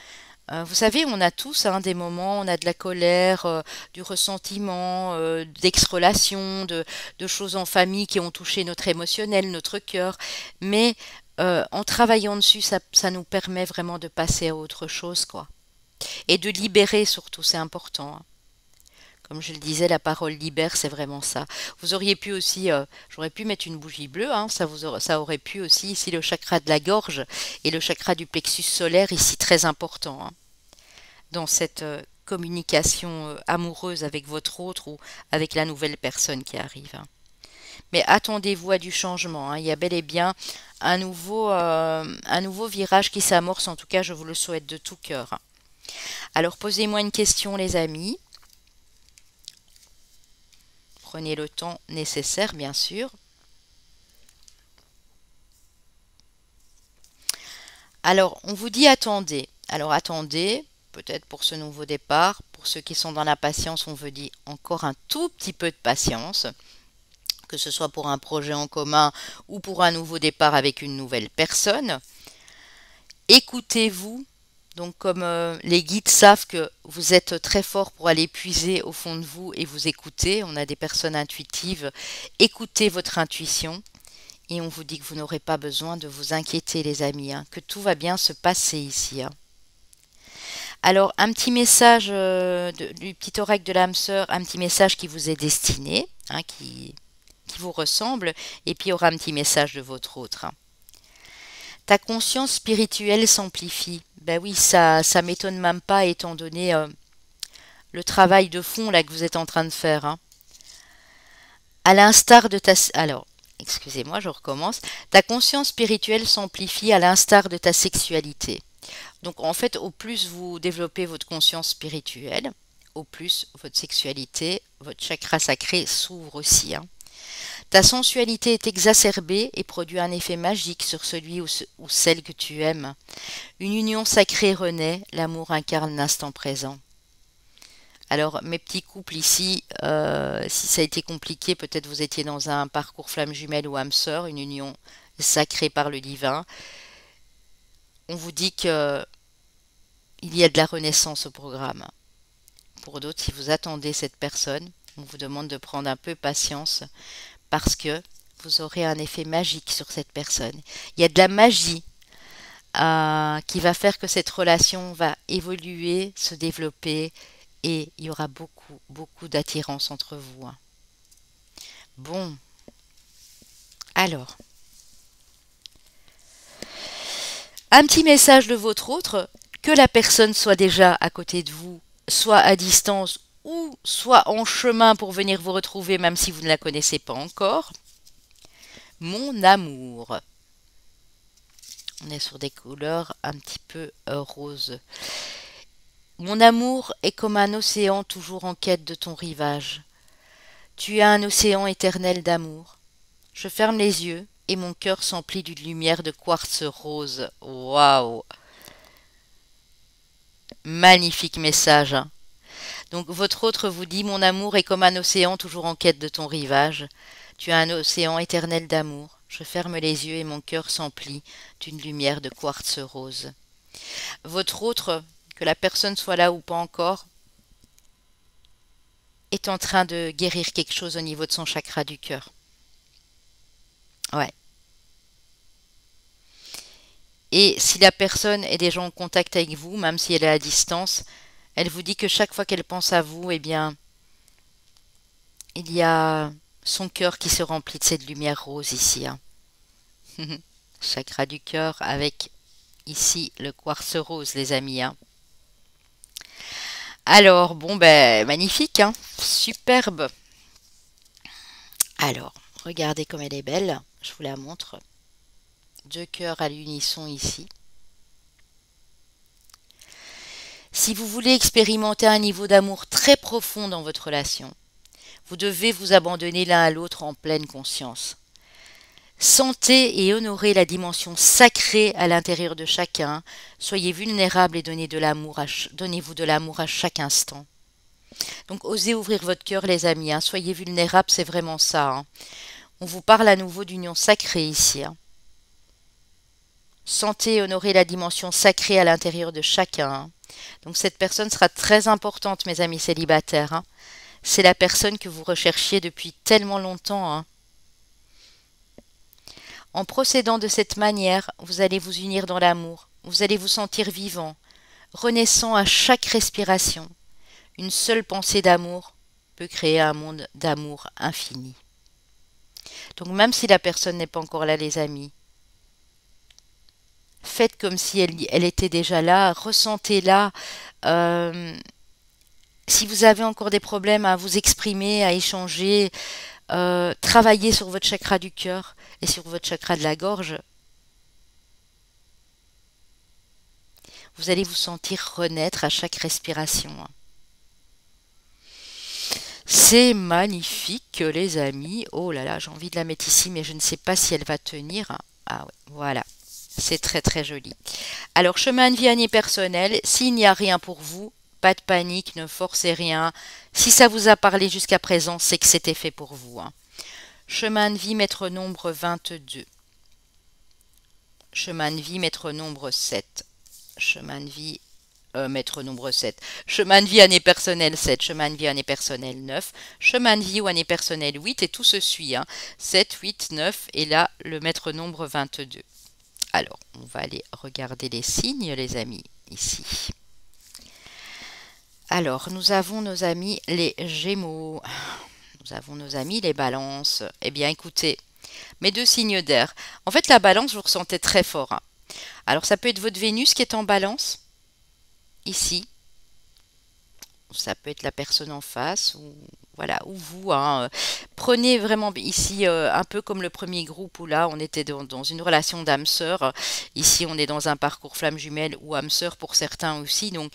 Vous savez, on a tous hein, des moments, on a de la colère, du ressentiment, d'ex-relations, de choses en famille qui ont touché notre émotionnel, notre cœur. Mais en travaillant dessus, ça nous permet vraiment de passer à autre chose, quoi. Et de libérer surtout, c'est important, hein. Comme je le disais, la parole libère, c'est vraiment ça. Vous auriez pu aussi, j'aurais pu mettre une bougie bleue, hein, ça aurait pu aussi, ici le chakra de la gorge et le chakra du plexus solaire, ici très important, hein, dans cette communication amoureuse avec votre autre ou avec la nouvelle personne qui arrive, hein. Mais attendez-vous à du changement, hein. Il y a bel et bien un nouveau virage qui s'amorce. En tout cas, je vous le souhaite de tout cœur. Alors, posez-moi une question, les amis. Prenez le temps nécessaire, bien sûr. Alors, on vous dit attendez. Alors, attendez, peut-être pour ce nouveau départ. Pour ceux qui sont dans la patience, on vous dit encore un tout petit peu de patience, que ce soit pour un projet en commun ou pour un nouveau départ avec une nouvelle personne. Écoutez-vous. Donc, comme les guides savent que vous êtes très fort pour aller puiser au fond de vous et vous écouter, on a des personnes intuitives, écoutez votre intuition. Et on vous dit que vous n'aurez pas besoin de vous inquiéter, les amis, hein, que tout va bien se passer ici, hein. Alors, un petit message du petit oracle de l'âme sœur, un petit message qui vous est destiné, hein, qui vous ressemble, et puis il y aura un petit message de votre autre, hein. Ta conscience spirituelle s'amplifie. Ben oui, ça m'étonne même pas, étant donné le travail de fond là que vous êtes en train de faire, hein. À l'instar de ta... Alors, excusez-moi, je recommence. Ta conscience spirituelle s'amplifie à l'instar de ta sexualité. Donc en fait, au plus vous développez votre conscience spirituelle, au plus votre sexualité, votre chakra sacré s'ouvre aussi, hein. Ta sensualité est exacerbée et produit un effet magique sur celui ou celle que tu aimes. Une union sacrée renaît, l'amour incarne l'instant présent. Alors, mes petits couples ici, si ça a été compliqué, peut-être vous étiez dans un parcours flamme jumelle ou âme sœur, une union sacrée par le divin. On vous dit que il y a de la renaissance au programme. Pour d'autres, si vous attendez cette personne, on vous demande de prendre un peu patience parce que vous aurez un effet magique sur cette personne. Il y a de la magie qui va faire que cette relation va évoluer, se développer et il y aura beaucoup, beaucoup d'attirance entre vous, hein. Bon, alors, un petit message de votre autre, que la personne soit déjà à côté de vous, soit à distance ou soit en chemin pour venir vous retrouver même si vous ne la connaissez pas encore. Mon amour. On est sur des couleurs un petit peu roses. Mon amour est comme un océan toujours en quête de ton rivage. Tu es un océan éternel d'amour. Je ferme les yeux et mon cœur s'emplit d'une lumière de quartz rose. Waouh! Magnifique message, hein. Donc votre autre vous dit, mon amour est comme un océan toujours en quête de ton rivage. Tu es un océan éternel d'amour. Je ferme les yeux et mon cœur s'emplit d'une lumière de quartz rose. Votre autre, que la personne soit là ou pas encore, est en train de guérir quelque chose au niveau de son chakra du cœur. Ouais. Et si la personne est déjà en contact avec vous, même si elle est à distance, elle vous dit que chaque fois qu'elle pense à vous, eh bien, il y a son cœur qui se remplit de cette lumière rose ici, hein. Chakra du cœur avec ici le quartz rose, les amis, hein. Alors, bon, ben, magnifique, hein. Superbe. Alors, regardez comme elle est belle. Je vous la montre. Deux cœurs à l'unisson ici. Si vous voulez expérimenter un niveau d'amour très profond dans votre relation, vous devez vous abandonner l'un à l'autre en pleine conscience. Sentez et honorez la dimension sacrée à l'intérieur de chacun. Soyez vulnérables et donnez-vous de l'amour à chaque instant. Donc osez ouvrir votre cœur, les amis, hein. Soyez vulnérables, c'est vraiment ça, hein. On vous parle à nouveau d'union sacrée ici, hein. Sentez et honorez la dimension sacrée à l'intérieur de chacun, hein. Donc cette personne sera très importante, mes amis célibataires, hein. C'est la personne que vous recherchiez depuis tellement longtemps, hein. En procédant de cette manière, vous allez vous unir dans l'amour, vous allez vous sentir vivant, renaissant à chaque respiration. Une seule pensée d'amour peut créer un monde d'amour infini. Donc même si la personne n'est pas encore là, les amis, faites comme si elle était déjà là, ressentez-la, Si vous avez encore des problèmes à vous exprimer, à échanger, travaillez sur votre chakra du cœur et sur votre chakra de la gorge. Vous allez vous sentir renaître à chaque respiration. C'est magnifique, les amis. Oh là là, j'ai envie de la mettre ici, mais je ne sais pas si elle va tenir. Ah ouais, voilà. C'est très très joli. Alors, chemin de vie année personnelle, s'il n'y a rien pour vous, pas de panique, ne forcez rien. Si ça vous a parlé jusqu'à présent, c'est que c'était fait pour vous, hein. Chemin de vie, maître nombre 22. Chemin de vie, maître nombre 7. Chemin de vie, maître nombre 7. Chemin de vie, année personnelle 7. Chemin de vie, année personnelle 9. Chemin de vie ou année personnelle 8. Et tout se suit, hein. 7, 8, 9. Et là, le maître nombre 22. Alors, on va aller regarder les signes, les amis, ici. Alors, nous avons nos amis les Gémeaux. Nous avons nos amis les Balances. Eh bien, écoutez, mes deux signes d'air. En fait, la Balance, vous ressentez très fort, hein. Alors, ça peut être votre Vénus qui est en Balance, ici. Ça peut être la personne en face, ou voilà, ou vous, hein. Prenez vraiment ici un peu comme le premier groupe où là, on était dans une relation d'âme sœur. Ici, on est dans un parcours flamme jumelle ou âme sœur pour certains aussi. Donc,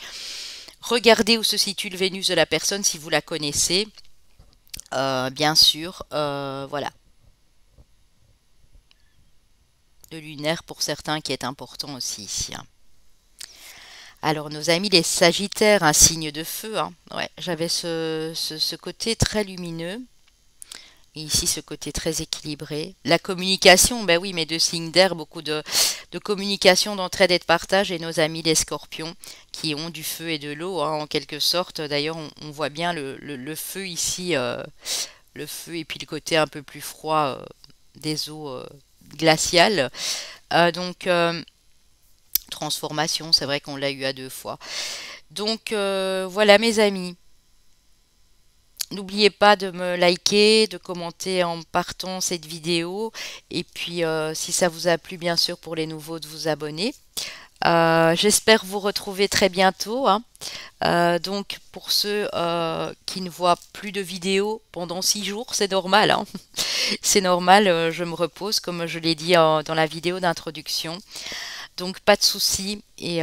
regardez où se situe le Vénus de la personne si vous la connaissez. Bien sûr, voilà. Le lunaire pour certains qui est important aussi ici, hein. Alors, nos amis les Sagittaires, un signe de feu, hein. Ouais, j'avais ce côté très lumineux. Et ici, ce côté très équilibré. La communication, ben oui, mes deux signes d'air, beaucoup de communication, d'entraide et de partage. Et nos amis les Scorpions, qui ont du feu et de l'eau, hein, en quelque sorte. D'ailleurs, on voit bien le feu ici, le feu et puis le côté un peu plus froid des eaux glaciales. Donc, transformation, c'est vrai qu'on l'a eu à deux fois. Donc, voilà, mes amis. N'oubliez pas de me liker, de commenter en partant cette vidéo. Et puis, si ça vous a plu, bien sûr, pour les nouveaux, de vous abonner. J'espère vous retrouver très bientôt, hein. Donc, pour ceux qui ne voient plus de vidéos pendant 6 jours, c'est normal, hein. C'est normal, je me repose, comme je l'ai dit dans la vidéo d'introduction. Donc, pas de souci. Et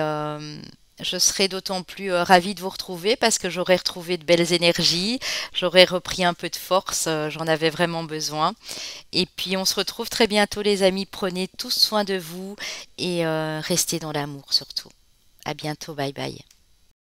je serai d'autant plus ravie de vous retrouver parce que j'aurai retrouvé de belles énergies, j'aurai repris un peu de force, j'en avais vraiment besoin. Et puis on se retrouve très bientôt les amis, prenez tous soin de vous et restez dans l'amour surtout. À bientôt, bye bye.